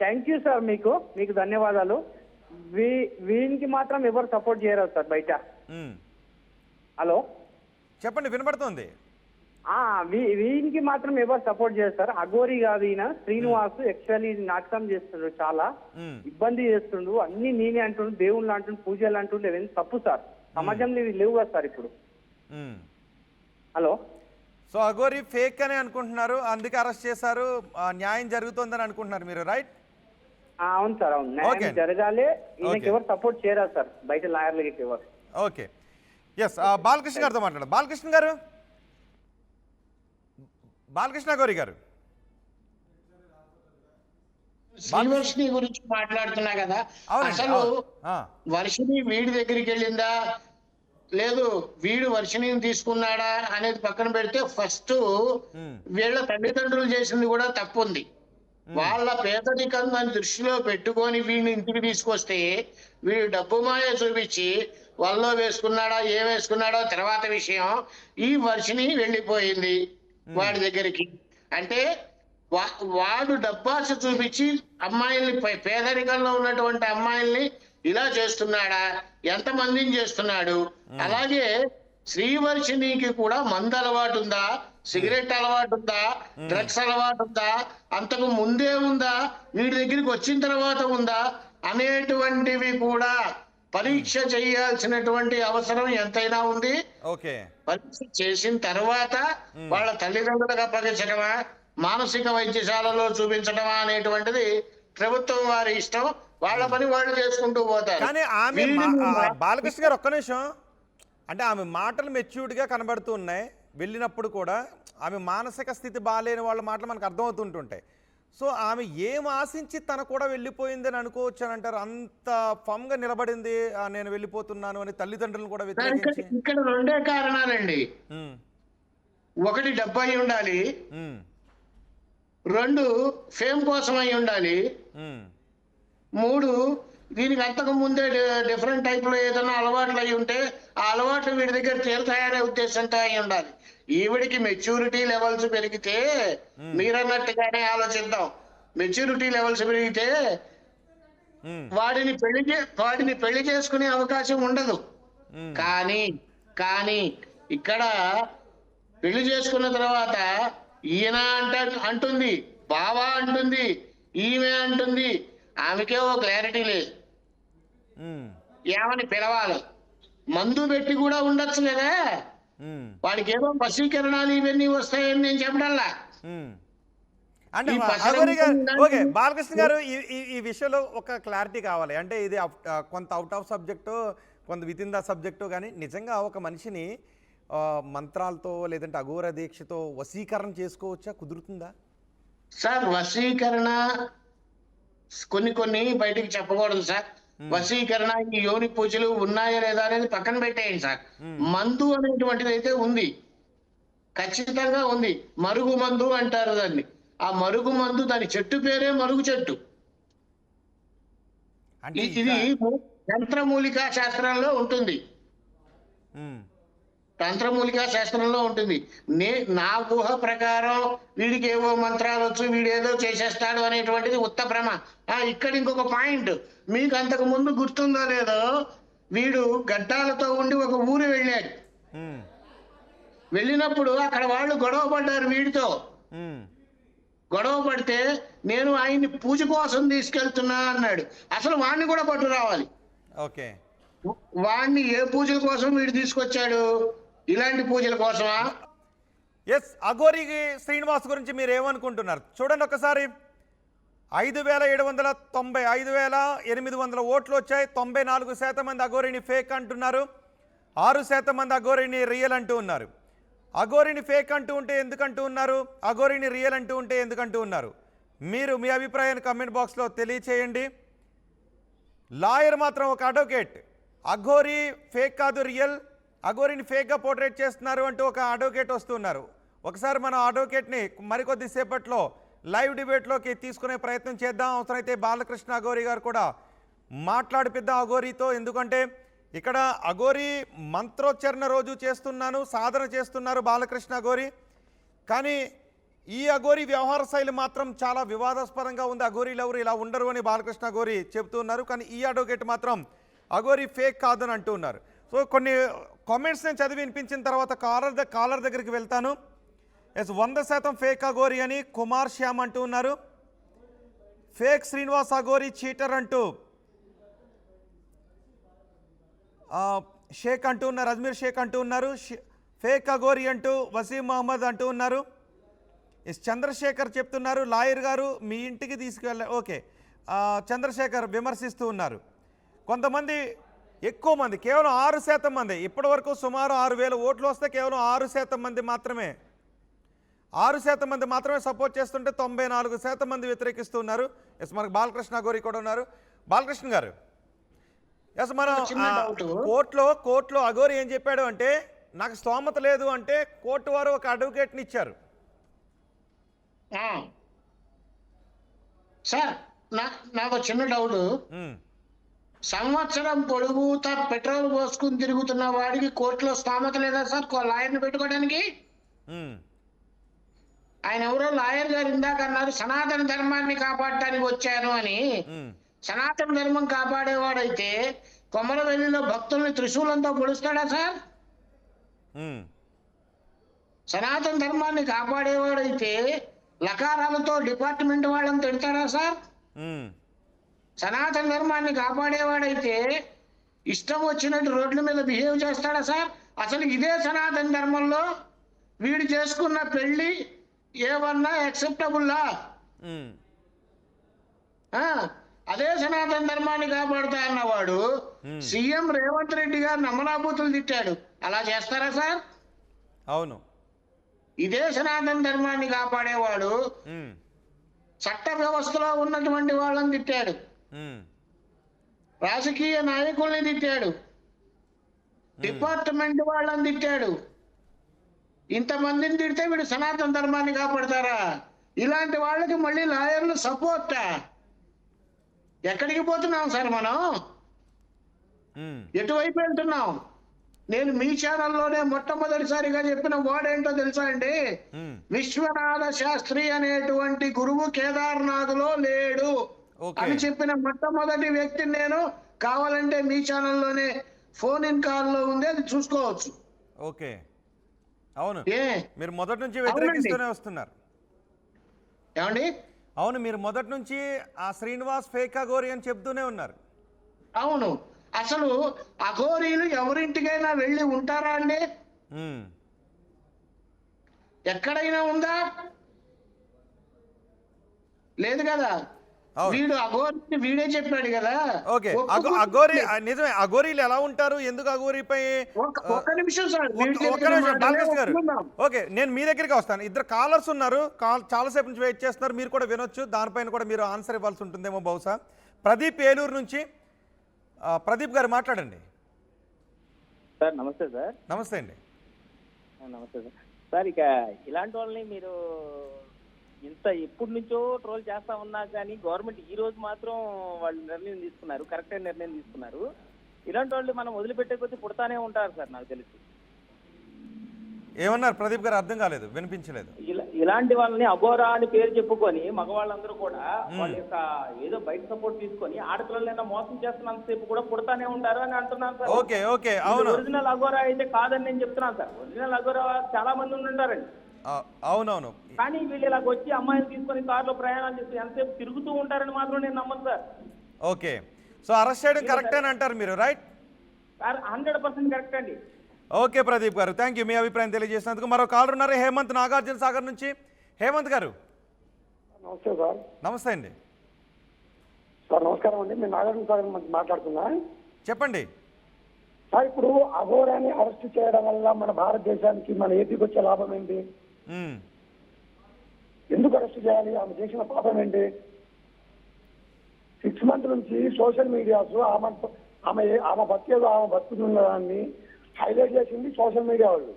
థ్యాంక్ యూ సార్, మీకు ధన్యవాదాలు. వీనికి మాత్రం ఎవరు సపోర్ట్ చేయరు సార్ బయట. హలో చెప్పండి, వినపడుతుంది. వీనికి మాత్రం ఎవరు సపోర్ట్ చేస్తారు? అఘోరి కాదు ఈయన శ్రీనివాస్. యాక్చువల్లీ నాటకం చేస్తుండ్రు, చాలా ఇబ్బంది చేస్తుండ్రు. అన్ని నేనే అంటుండ్రు, దేవుళ్ళు అంటుండ్రు, పూజలు అంటుండ్రు. ఇవన్నీ తప్పు సార్, సమాజంలో ఇవి లేవు కదా సార్ ఇప్పుడు. హలో సో అఘోరి ఫేక్ అని అనుకుంటున్నారు, అందుకే అరెస్ట్ చేశారు, న్యాయం జరుగుతుందని అనుకుంటున్నారు మీరు, రైట్? అవును సార్, అవును. న్యాయం జరగాలి. ఈయనకి ఎవరు సపోర్ట్ చేయరా సార్ బయట లాయర్లకి ఎవరు. Okay, yes. బాలకృష్ణ గారితో మాట్లాడారు. బాలకృష్ణ గారు, బాలకృష్ణ అఘోరి గారు, శ్రీవర్షిని గురించి మాట్లాడుతున్నా కదా, అసలు వర్షిని వీడి దగ్గరికి వెళ్ళిందా లేదు వీడు వర్షిణిని తీసుకున్నాడా అనేది పక్కన పెడితే, ఫస్ట్ వీళ్ళ తల్లిదండ్రులు చేసింది కూడా తప్పు ఉంది. వాళ్ళ పేదరికాన్ని దృష్టిలో పెట్టుకొని వీడిని ఇంటికి తీసుకొస్తే వీడు డబ్బు మాయ చూపించి వాళ్ళలో వేసుకున్నాడా ఏం వేసుకున్నాడో తర్వాత విషయం. ఈ వర్షిని వెళ్ళిపోయింది వాడి దగ్గరికి. అంటే వాడు డబ్బాస చూపించి అమ్మాయిల్ని, పేదరికంలో ఉన్నటువంటి అమ్మాయిల్ని ఇలా చేస్తున్నాడా, ఎంతమందిని చేస్తున్నాడు? అలాగే శ్రీవర్షినికి కూడా మందు అలవాటు ఉందా, సిగరెట్ అలవాటు ఉందా, డ్రగ్స్ అలవాటు ఉందా, అంతకు ముందే ఉందా, వీడి దగ్గరికి వచ్చిన తర్వాత ఉందా అనేటువంటివి కూడా పరీక్ష చేయాల్సినటువంటి అవసరం ఎంతైనా ఉంది. ఓకే, పరీక్ష చేసిన తర్వాత వాళ్ళ తల్లిదండ్రులకు అప్పగించడమా, మానసిక వైద్యశాలలో చూపించడమా అనేటువంటిది ప్రభుత్వం వారి ఇష్టం. వాళ్ళ పని వాళ్ళు చేసుకుంటూ పోతారు. కానీ ఆమె బాలకృష్ణ గారు ఒక్క నిమిషం, అంటే ఆమె మాటలు మెచ్యూర్డ్గా కనబడుతూ ఉన్నాయి. వెళ్ళినప్పుడు కూడా ఆమె మానసిక స్థితి బాగాలేని వాళ్ళ మాటలు మనకు అర్థమవుతుంటుంటాయి. సో ఆమె ఏం ఆశించి తన కూడా వెళ్ళిపోయిందని అనుకోవచ్చు అని అంటారు. అంత ఫమ్గా నిలబడింది, నేను వెళ్ళిపోతున్నాను అని తల్లిదండ్రులను కూడా వ్యతిరేకించి. ఇక్కడ రెండే కారణాలండి. ఒకటి డబ్బు అయి ఉండాలి, రెండు ఫేమ్ కోసం అయి ఉండాలి, మూడు దీనికి అంతకు ముందే డిఫరెంట్ టైప్ లో ఏదైనా అలవాట్లు అయి ఉంటే ఆ అలవాట్లు వీడి దగ్గర తీరుతాయనే ఉద్దేశంతో అయి ఉండాలి. ఈవిడికి మెచ్యూరిటీ లెవెల్స్ పెరిగితే, మీరన్నట్టుగానే ఆలోచిద్దాం, మెచ్యూరిటీ లెవెల్స్ పెరిగితే వాడిని పెళ్లి చేసుకునే అవకాశం ఉండదు. కానీ ఇక్కడ పెళ్లి చేసుకున్న తర్వాత ఈయన అంటుంది, బావా అంటుంది, ఈమె అంటుంది, ఆమెకే ఓ క్లారిటీ లేదు ఏమని పిలవాలి. మందు పెట్టి కూడా ఉండొచ్చు కదా, వాడికి ఏమో వశీకరణాలు ఇవన్నీ వస్తాయని నేను చెప్పడల్లా. అంటే ఓకే బాలకృష్ణ గారు, ఈ విషయంలో ఒక క్లారిటీ కావాలి. అంటే ఇది కొంత అవుట్ ఆఫ్ సబ్జెక్టు, కొంత విత్ ఇన్ ద సబ్జెక్టు. కానీ నిజంగా ఒక మనిషిని మంత్రాలతో లేదంటే అఘోర దీక్షతో వశీకరణ చేసుకోవచ్చా, కుదురుతుందా? సార్ వశీకరణ కొన్ని బయటికి చెప్పకూడదు సార్. వశీకరణ, ఈ యోని పూజలు ఉన్నాయా లేదా అనేది పక్కన పెట్టేయండి సార్. మందు అనేటువంటిది అయితే ఉంది, ఖచ్చితంగా ఉంది. మరుగు మందు అంటారు దాన్ని. ఆ మరుగు మందు, దాని చెట్టు పేరే మరుగు చెట్టు. ఇది తంత్రమూలికా శాస్త్రంలో ఉంటుంది, తంత్రమూలికా శాస్త్రంలో ఉంటుంది. నా ఊహ ప్రకారం వీడికి ఏవో మంత్రాలు వచ్చు, వీడేదో చేసేస్తాడు అనేటువంటిది ఉత్త భ్రమ. ఇక్కడ ఇంకొక పాయింట్ మీకు అంతకు ముందు గుర్తుందో లేదో, వీడు గడ్డాలతో ఉండి ఒక ఊరు వెళ్ళాడు. వెళ్ళినప్పుడు అక్కడ వాళ్ళు గొడవ పడ్డారు వీడితో. గొడవ పడితే నేను ఆయన్ని పూజ కోసం తీసుకెళ్తున్నా అన్నాడు. అసలు వాడిని కూడా పట్టు రావాలి. ఓకే, వాడిని ఏ పూజల కోసం వీడు తీసుకొచ్చాడు? ఇలాంటి పూజల కోసమా? ఎస్, అఘోరి శ్రీనివాస్ గురించి మీరు ఏమనుకుంటున్నారు? చూడండి ఒకసారి, 5,790 5,800 ఓట్లు వచ్చాయి. 94% మంది అఘోరిని ఫేక్ అంటున్నారు. 6% మంది అఘోరిని రియల్ అంటూ ఉన్నారు. అఘోరిని ఫేక్ అంటూ ఉంటే ఎందుకంటూ ఉన్నారు, అఘోరిని రియల్ అంటూ ఉంటే ఎందుకంటూ ఉన్నారు? మీరు మీ అభిప్రాయాన్ని కమెంట్ బాక్స్లో తెలియచేయండి. లాయర్ మాత్రం ఒక అడ్వకేట్, అఘోరి ఫేక్ కాదు రియల్, అఘోరిని ఫేక్గా పోర్ట్రేట్ చేస్తున్నారు అంటూ ఒక అడ్వకేట్ వస్తున్నారు. ఒకసారి మనం అడ్వకేట్ని మరికొద్ది సేపట్లో లైవ్ డిబేట్లోకి తీసుకునే ప్రయత్నం చేద్దాం. అవసరమైతే బాలకృష్ణ అఘోరి గారు కూడా మాట్లాడిపిద్దాం అఘోరితో. ఎందుకంటే ఇక్కడ అఘోరి మంత్రోచ్చరణ రోజు చేస్తున్నాను, సాధన చేస్తున్నారు బాలకృష్ణ అఘోరి. కానీ ఈ అఘోరి వ్యవహార శైలి మాత్రం చాలా వివాదాస్పదంగా ఉంది. అఘోరీలు ఎవరు ఇలా ఉండరు అని బాలకృష్ణ అఘోరి చెబుతూ ఉన్నారు. కానీ ఈ అడ్వకేట్ మాత్రం అఘోరి ఫేక్ కాదని అంటూ ఉన్నారు. సో కొన్ని కామెంట్స్ నేను చదివి వినిపించిన తర్వాత కాలర్ దగ్గరికి వెళ్తాను. ఎస్, 100% ఫేక్ అఘోరి అని కుమార్ శ్యామ్ అంటూ ఉన్నారు. ఫేక్ శ్రీనివాస్ అఘోరి చీటర్ అంటూ షేక్ అంటూ ఉన్నారు, అజ్మీర్ షేక్ అంటూ ఉన్నారు. ఫేక్ అఘోరి అంటూ వసీం మహమ్మద్ అంటూ ఉన్నారు. ఎస్, చంద్రశేఖర్ చెప్తున్నారు లాయర్ గారు మీ ఇంటికి ఓకే, చంద్రశేఖర్ విమర్శిస్తూ ఉన్నారు. కొంతమంది ఎక్కువ మంది, కేవలం 6% మంది, ఇప్పటి వరకు సుమారు 6,000 ఓట్లు వస్తే కేవలం 6% మంది మాత్రమే 6% మంది మాత్రమే సపోర్ట్ చేస్తుంటే 94% మంది వ్యతిరేకిస్తూ ఉన్నారు. ఎస్, మనకు బాలకృష్ణ అఘోరి కూడా ఉన్నారు. బాలకృష్ణ గారు, ఎస్, మనం కోర్టులో అఘోరి ఏం చెప్పాడు అంటే, నాకు స్తోమత లేదు అంటే కోర్టు వారు ఒక అడ్వకేట్ని ఇచ్చారు. సార్ నాకు చిన్న డౌట్. సంవత్సరం పొడుగుతా పెట్రోల్ పోసుకుని తిరుగుతున్న వాడికి కోర్టులో స్థామత లేదా సార్ లాయర్ని పెట్టుకోవడానికి? ఆయన ఎవరో లాయర్ గారు ఇందాక అన్నారు సనాతన ధర్మాన్ని కాపాడటానికి వచ్చాను అని. సనాతన ధర్మం కాపాడేవాడైతే కొమరవెల్లిలో భక్తుల్ని త్రిశూలంతో పొడుస్తాడా సార్? సనాతన ధర్మాన్ని కాపాడేవాడైతే లకారాలతో డిపార్ట్మెంట్ వాళ్ళని తిడతాడా సార్? సనాతన ధర్మాన్ని కాపాడేవాడైతే ఇష్టం వచ్చినట్టు రోడ్ల మీద బిహేవ్ చేస్తాడా సార్? అసలు ఇదే సనాతన ధర్మంలో వీడు చేసుకున్న పెళ్లి ఏమన్నా యాక్సెప్టబుల్లా? అదే సనాతన ధర్మాన్ని కాపాడుతా అన్నవాడు సీఎం రేవంత్ రెడ్డి గారు నమ్మనాభూతులు తిట్టాడు. అలా చేస్తారా సార్? అవును. ఇదే సనాతన ధర్మాన్ని కాపాడేవాడు చట్ట వ్యవస్థలో ఉన్నటువంటి వాళ్ళని తిట్టాడు, రాజకీయ నాయకుల్ని తిట్టాడు, డిపార్ట్మెంట్ వాళ్ళని తిట్టాడు. ఇంతమందిని తిడితే వీడు సనాతన ధర్మాన్ని కాపాడతారా? ఇలాంటి వాళ్ళకి మళ్ళీ లాయర్లు సపోర్టా? ఎక్కడికి పోతున్నాం సార్ మనం? ఎటువైపు వెళ్తున్నాం? నేను మీ ఛానల్లోనే మొట్టమొదటిసారిగా చెప్పిన వర్డ్ ఏంటో తెలుసా అండి? విశ్వనాథ శాస్త్రి అనేటువంటి గురువు కేదార్నాథ్లో లేడు అని చెప్పిన మొట్టమొదటి వ్యక్తిని నేను. కావాలంటే మీ ఛానల్లోనే ఫోన్ ఇన్ కాల్లో ఉంది, అది చూసుకోవచ్చు. ఓకే, అవును, మీరు మొదటి నుంచి వ్యతిరేకిస్తూనే వస్తున్నారు. ఏమండి? అవును, మీరు మొదటి నుంచి ఆ శ్రీనివాస్ ఫేక్ అఘోరి అని చెప్తూనే ఉన్నారు. అవును, అసలు అఘోరీలు ఎవరింటికైనా వెళ్ళి ఉంటారా అండి? ఎక్కడైనా ఉందా? లేదు కదా. వీడు అఘోరి వీడే చెప్పాడు కదా. ఓకే, అఘోరి నిజమే. అఘోరీలు ఎలా ఉంటారు, ఎందుకు అఘోరిపై? ఒక్క నిమిషం సార్, బాలకృష్ణ గారు, ఓకే, నేను మీ దగ్గరికి వస్తాను. ఇద్దరు కాలర్స్ ఉన్నారు, చాలాసేపు నుంచి వెయిట్ చేస్తున్నారు. మీరు కూడా వినొచ్చు, దానిపైన కూడా మీరు ఆన్సర్ ఇవ్వాల్సి ఉంటుందేమో బహుశా. ప్రదీప్ ఏలూరు నుంచి. ప్రదీప్ గారు మాట్లాడండి. సార్ నమస్తే సార్. నమస్తే అండి. నమస్తే సార్. సార్ ఇక ఇలాంటి వాళ్ళని మీరు ఇంత ఎప్పటి నుంచో ట్రోల్ చేస్తా ఉన్నా కానీ గవర్నమెంట్ ఈ రోజు మాత్రం వాళ్ళు నిర్ణయం తీసుకున్నారు, కరెక్ట్ అయిన నిర్ణయం తీసుకున్నారు. ఇలాంటి వాళ్ళు మనం వదిలిపెట్టే కొద్దీ పుడతానే ఉంటారు సార్, నాకు తెలిసి. ఏమన్నారు ప్రదీప్ గారు? అర్థం కాలేదు, వినిపించలేదు. ఇలాంటి వాళ్ళని అఘోరా అని పేరు చెప్పుకొని మగవాళ్ళందరూ కూడా వాళ్ళ యొక్క ఏదో బయట సపోర్ట్ తీసుకొని ఆడపిల్లలైనా మోసం చేస్తున్నంతసేపు కూడా పుడతానే ఉంటారు అని అంటున్నాను సార్. ఓకే ఓకే, అవును. ఒరిజినల్ అఘోరా అయితే కాదని నేను చెప్తున్నాను సార్. ఒరిజినల్ అఘోరా చాలా మంది ఉంటారండి. అవునవును. కానీ వీళ్ళు ఇలాగ వచ్చి అమ్మాయిలు తీసుకొని కార్లో ప్రయాణాలు చేసి ఎంతసేపు తిరుగుతూ ఉంటారని మాత్రం నేను నమ్మను సార్. ఓకే, సో అరెస్ట్ చేయడం కరెక్ట్ అని అంటారు మీరు, రైట్? 100% కరెక్ట్ అండి. ఓకే ప్రదీప్ గారు, థ్యాంక్ యూ మీ అభిప్రాయం తెలియజేసినందుకు. మరో కాలర్ ఉన్నారు, హేమంత్ నాగార్జున సాగర్ నుంచి. హేమంత్ గారు నమస్తే సార్. నమస్తే అండి, సార్ నమస్కారం అండి. నేను నాగార్జున సాగర్ నుంచి మాట్లాడుతున్నా. చెప్పండి. సార్ ఇప్పుడు అఘోరాని అరెస్ట్ చేయడం వల్ల మన భారతదేశానికి, మన ఏపీకి వచ్చే లాభం ఏంటి? మ్మ్. ఎందుకు అరెస్ట్ చేయాలి? ఆమె చేసిన పాపం ఏంటి? 6 months నుంచి సోషల్ మీడియాస్ ఆమె బతికేదో ఆమె బతుకుతున్నదాన్ని హైలైట్ చేసింది సోషల్ మీడియా వాళ్ళు.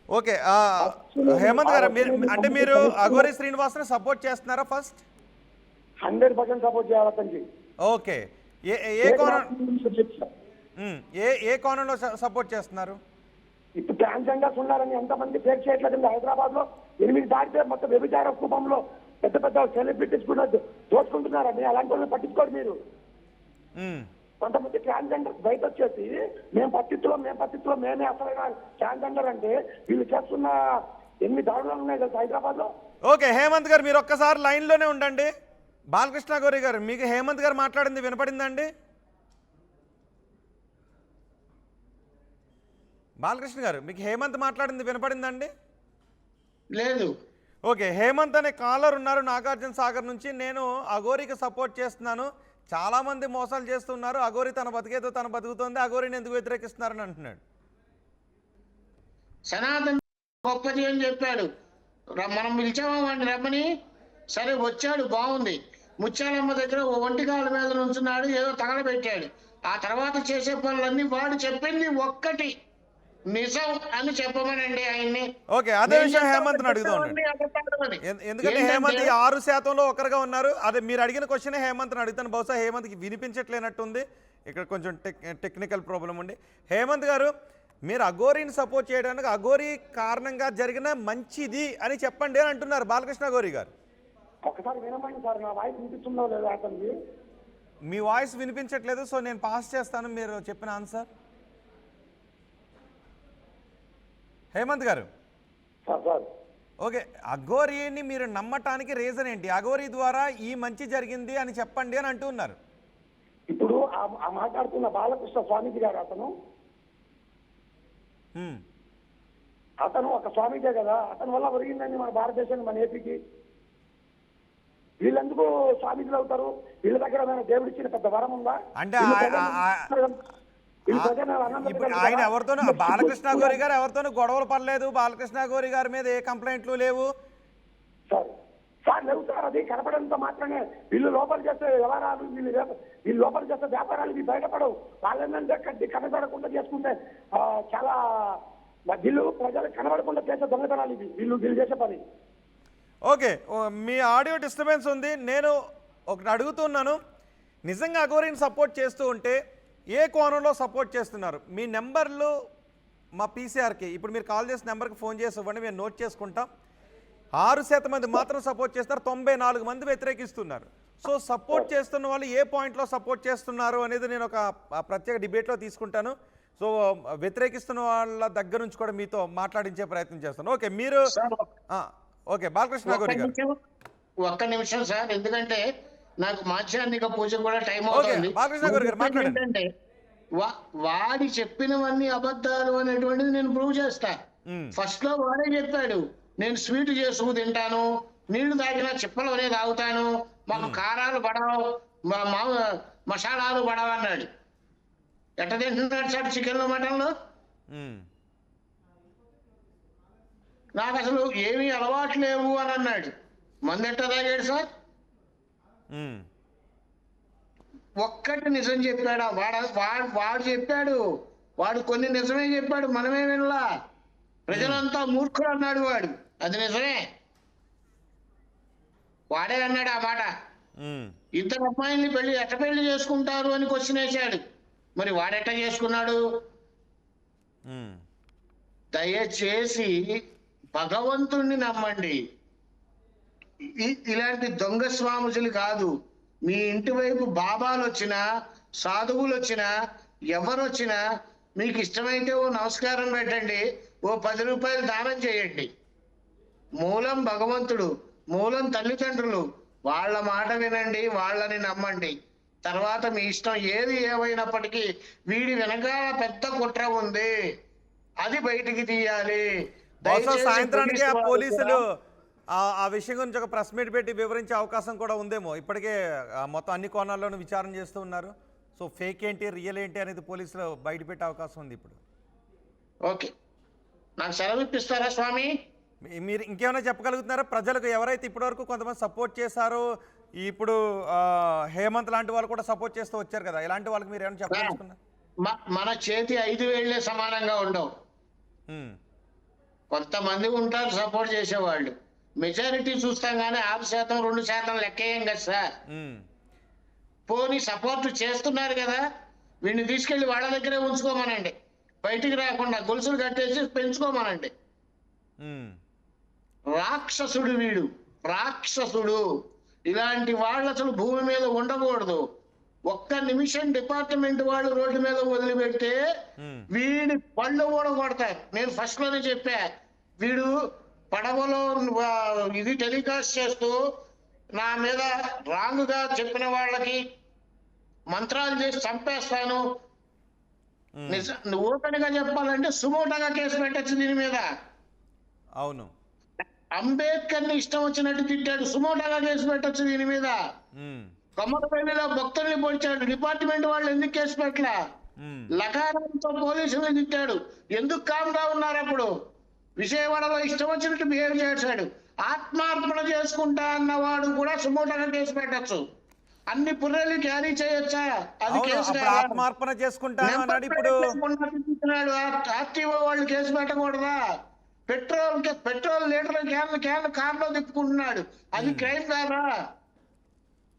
ఓకే, హేమంత్ గారు అంటే మీరు అఘోరి శ్రీనివాస్ని సపోర్ట్ చేస్తున్నారా? ఫస్ట్ 100% సపోర్ట్ చేయాలి అతనికి. ఓకే, ఏ కోణం ఏ కోణంలో సపోర్ట్ చేస్తున్నారు? ఇప్పుడు ట్రాన్స్జెండర్స్ ఉన్నారని ఎంతమంది ఫేక్ చేయట్లేదు. హైదరాబాద్ లో 8 దాటితే మొత్తం వ్యభిచార కుటుంబంలో పెద్ద పెద్ద సెలబ్రిటీస్ కూడా దోచుకుంటున్నారని, అలాంటి వాళ్ళని పట్టించుకోరు మీరు. కొంతమంది ట్రాన్స్జెండర్స్ బయట వచ్చేసి మేము పత్తిత్తులో మేమే అసలైన ట్రాన్స్జెండర్ అంటే వీళ్ళు చేస్తున్న 8 దాడులు ఉన్నాయి కదా హైదరాబాద్ లో. ఓకే హేమంత్ గారు, మీరు ఒక్కసారి లైన్లోనే ఉండండి. బాలకృష్ణ గౌరి గారు, మీకు హేమంత్ గారు మాట్లాడింది వినపడిందండి? బాలకృష్ణ గారు, మీకు హేమంత్ మాట్లాడింది వినపడిందండి? లేదు. ఓకే, హేమంత్ అనే కాలర్ ఉన్నారు నాగార్జున సాగర్ నుంచి. నేను అఘోరికి సపోర్ట్ చేస్తున్నాను, చాలామంది మోసాలు చేస్తున్నారు, అఘోరి తన బతికేదో తను బతుకుతుంది, అఘోరిని ఎందుకు వ్యతిరేకిస్తున్నారని అంటున్నాడు. సనాతన్ గొప్పది అని చెప్పాడు. మనం పిలిచామా వాడిని రమ్మని, సరే వచ్చాడు, బాగుంది. ముత్యాలమ్మ దగ్గర ఓ ఒంటికాల మీద నుంచున్నాడు, ఏదో తగలబెట్టాడు. ఆ తర్వాత చేసే పనులన్నీ వాడు చెప్పింది ఒక్కటి నిజం అని చెప్పమనండి ఆయన్ని. ఓకే, అదే విషయం హేమంత్ని అడుగుతూ ఉండండి. ఎందుకంటే హేమంత్ 6% ఒకరుగా ఉన్నారు. అదే మీరు అడిగిన క్వశ్చనే హేమంత్ని అడుగుతాను. బహుశా హేమంత్కి వినిపించట్లేనట్టుంది, ఇక్కడ కొంచెం టెక్నికల్ ప్రాబ్లం ఉంది. హేమంత్ గారు, మీరు అఘోరిని సపోర్ట్ చేయడానికి అఘోరి కారణంగా జరిగిన మంచిది అని చెప్పండి అని అంటున్నారు బాలకృష్ణ గౌరి గారు. ఒకసారి వినమండి సార్, నా వాయిస్ వినిపిస్తుందో లేదో అతనికి. మీ వాయిస్ వినిపించట్లేదు, సో నేను పాస్ చేస్తాను మీరు చెప్పిన ఆన్సర్. హేమంత్ గారు, ఓకే, అఘోరిని మీరు నమ్మటానికి రీజన్ ఏంటి? అఘోరి ద్వారా ఈ మంచి జరిగింది అని చెప్పండి అని అంటున్నారు. ఇప్పుడు ఆ మాట్లాడుతున్న బాలకృష్ణ స్వామీజీ గారు, అతను ఒక స్వామీజే కదా, అతని వల్ల ఒరిగిందండి మన భారతదేశానికి, మన ఏపీకి. వీళ్ళెందుకు స్వామీజీలు అవుతారు? వీళ్ళ దగ్గర దేవుడు ఇచ్చిన పెద్ద వరం ఉందా? అంటే ఆయన ఎవరితోనూ, బాలకృష్ణ గౌరి గారు ఎవరితోనూ గొడవలు పడలేదు, బాలకృష్ణ గౌరి గారి మీద ఏ కంప్లైంట్లు లేవు సార్. లేవు సార్, అది కనపడంతో మాత్రమే. వీళ్ళు లోపల చేసే వ్యవహారాలు, వీళ్ళు లోపల చేసే వ్యాపారాలు ఇవి బయటపడవు. వాళ్ళేంటంటే కనబడకుండా చేసుకుంటే చాలా వీళ్ళు ప్రజలకు కనబడకుండా చేసే దొంగతనాలు ఇవి, వీళ్ళు చేసే పని. ఓకే, మీ ఆడియో డిస్టర్బెన్స్ ఉంది. నేను ఒకటి అడుగుతున్నాను, నిజంగా అఘోరిని సపోర్ట్ చేస్తూ ఉంటే ఏ కోణంలో సపోర్ట్ చేస్తున్నారు? మీ నెంబర్లు మా పీసీఆర్కి ఇప్పుడు మీరు కాల్ చేసిన నెంబర్కి ఫోన్ చేసి ఇవ్వండి, మేము నోట్ చేసుకుంటాం. 6% మంది మాత్రం సపోర్ట్ చేస్తారు, 94 మంది వ్యతిరేకిస్తున్నారు. సో సపోర్ట్ చేస్తున్న వాళ్ళు ఏ పాయింట్లో సపోర్ట్ చేస్తున్నారు అనేది నేను ఒక ప్రత్యేక డిబేట్లో తీసుకుంటాను. సో వ్యతిరేకిస్తున్న వాళ్ళ దగ్గర నుంచి కూడా మీతో మాట్లాడించే ప్రయత్నం చేస్తాను. ఓకే, మీరు ఓకే బాలకృష్ణ గౌరి గారు, ఒక్క నిమిషం సార్, ఎందుకంటే నాకు మాధ్యాహ్నిక పూజ కూడా టైం అవుతుంది. ఏంటంటే వాడి చెప్పినవన్నీ అబద్ధాలు అనేటువంటిది నేను ప్రూవ్ చేస్తా. ఫస్ట్ లో వాడే చెప్పాడు, నేను స్వీట్ చేసుకు తింటాను, నీళ్లు తాగిన చిప్పలోనే తాగుతాను, మాకు కారాలు పడవు, మసాలాలు పడవు అన్నాడు. ఎట్ట తింటున్నాడు సార్ చికెన్లు మటన్లు? నాకు అసలు ఏమీ అలవాటు లేవు అని అన్నాడు. మందు ఎట్ట తాగాడు సార్? ఒక్కటి నిజం చెప్పాడా? వాడు చెప్పాడు, వాడు కొన్ని నిజమే చెప్పాడు, మనమే వినలా. ప్రజలంతా మూర్ఖులు అన్నాడు వాడు, అది నిజమే, వాడే అన్నాడు ఆ మాట. 2 అమ్మాయిల్ని ఎట్ట పెళ్లి చేసుకుంటారు అని క్వశ్చన్ వేశాడు. మరి వాడెట్ట చేసుకున్నాడు? దయచేసి భగవంతుణ్ణి నమ్మండి, ఇలాంటి దొంగ స్వాముజులు కాదు. మీ ఇంటి వైపు బాబాలు వచ్చినా, సాధువులు వచ్చినా, ఎవరు వచ్చినా మీకు ఇష్టమైతే ఓ నమస్కారం పెట్టండి, ఓ 10 రూపాయలు దానం చేయండి. మూలం భగవంతుడు, మూలం తల్లిదండ్రులు, వాళ్ళ మాట వినండి, వాళ్ళని నమ్మండి. తర్వాత మీ ఇష్టం. ఏది ఏమైనప్పటికీ వీడి వెనకాల పెద్ద కుట్ర ఉంది. అది బయటికి తీయాలి. బహుశా దయచేసి సాయంత్రానికి ఆ పోలీసు వారు పోలీసులు కూడా ఆ విషయం గురించి ఒక ప్రెస్ మీట్ పెట్టి వివరించే అవకాశం కూడా ఉందేమో. ఇప్పటికే మొత్తం అన్ని కోణాల్లోనూ విచారణ చేస్తూ ఉన్నారు. సో ఫేక్ ఏంటి రియల్ ఏంటి అనేది పోలీసులు బయట పెట్టే అవకాశం ఉంది ఇప్పుడు. ఓకే, నాకు సెలవు ఇప్పిస్తారా స్వామి? మీరు ఇంకేమైనా చెప్పగలుగుతున్నారా? ప్రజలకు ఎవరైతే ఇప్పటివరకు కొంతమంది సపోర్ట్ చేశారో, ఇప్పుడు హేమంత్ లాంటి వాళ్ళు కూడా సపోర్ట్ చేస్తూ వచ్చారు కదా, ఇలాంటి వాళ్ళకి మీరు ఏమైనా చెప్పదలుచుకున్నారు? మన చేతి 5 వేళ్లే సమానంగా ఉండవు. కొంతమంది ఉంటారు సపోర్ట్ చేసేవాళ్ళు. మెజారిటీ చూస్తాం కానీ 6%, 2% లెక్కేయం కదా సార్. పోనీ సపోర్ట్ చేస్తున్నారు కదా, వీడిని తీసుకెళ్లి వాళ్ళ దగ్గరే ఉంచుకోమనండి, బయటికి రాకుండా గొలుసులు కట్టేసి పెంచుకోమనండి. రాక్షసుడు వీడు, రాక్షసుడు. ఇలాంటి వాళ్ళు అసలు భూమి మీద ఉండకూడదు. ఒక్క నిమిషం డిపార్ట్మెంట్ వాళ్ళు రోడ్డు మీద వదిలిపెడితే వీడి పళ్ళు కూడా కొడతారు. నేను ఫస్ట్ లోనే చెప్పా, వీడు పడవలో ఇది టెలికాస్ట్ చేస్తూ నా మీద రాంగ్ గా చెప్పిన వాళ్ళకి మంత్రాలు చేసి చంపేస్తాను. ఓపెన్ గా చెప్పాలంటే సుమోటోగా కేసు పెట్టచ్చు దీని మీద. అవును, అంబేద్కర్ ని ఇష్టం వచ్చినట్టు తిట్టాడు, సుమోటోగా కేసు పెట్టచ్చు దీని మీద. కొమ్మరపల్లిలో భక్తుల్ని పొడిచాడు, డిపార్ట్మెంట్ వాళ్ళు ఎందుకు కేసు పెట్టలా? లకారంతో పోలీసులు తిట్టాడు, ఎందుకు కామ్గా ఉన్నారు? అప్పుడు విజయవాడలో ఇష్టం వచ్చినట్టు బిహేవ్ చేశాడు. ఆత్మార్పణ చేసుకుంటా అన్నవాడు కూడా సుమోటోగా కేసు పెట్టచ్చు. అన్ని పుర్రెలు క్యారీ చేయొచ్చా? అది కేసు ఆత్మార్పణ చేసుకుంటాను అన్నాడు. ఇప్పుడు ఆర్టీఓ వాళ్ళు కేసు పెట్టకూడదా? పెట్రోల్ లీటర్ క్యాన్ కార్లో తిప్పుకుంటున్నాడు, అది క్రైమ్ కాదా?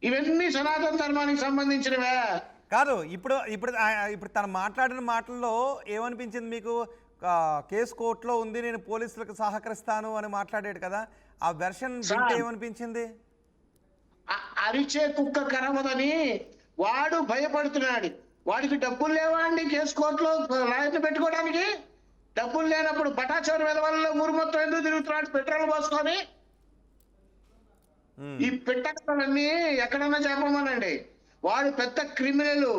ఇవన్నీ సనాతన ధర్మానికి సంబంధించినవే కాదు. ఇప్పుడు ఇప్పుడు ఇప్పుడు తను మాట్లాడిన మాటల్లో ఏమనిపించింది మీకు? కేసు కోర్టులో ఉంది, నేను పోలీసులకు సహకరిస్తాను అని మాట్లాడాడు కదా, ఆ వెర్షన్ వింటే ఏమనిపించింది? అరిచే కుక్క కరవదని వాడు భయపడుతున్నాడు. వాడికి డబ్బులు లేవా అండి కేసు కోర్టులో లాయర్ని పెట్టుకోవడానికి? డబ్బులు లేనప్పుడు బటాచోరు వెదవల్లో ఊరు మొత్తం ఎందుకు తిరుగుతున్నాడు పెట్రోల్ పోసుకొని? ఈ పెట్టకలన్నీ ఎక్కడన్నా చెప్పమనండి. వాడు పెద్ద క్రిమినల్,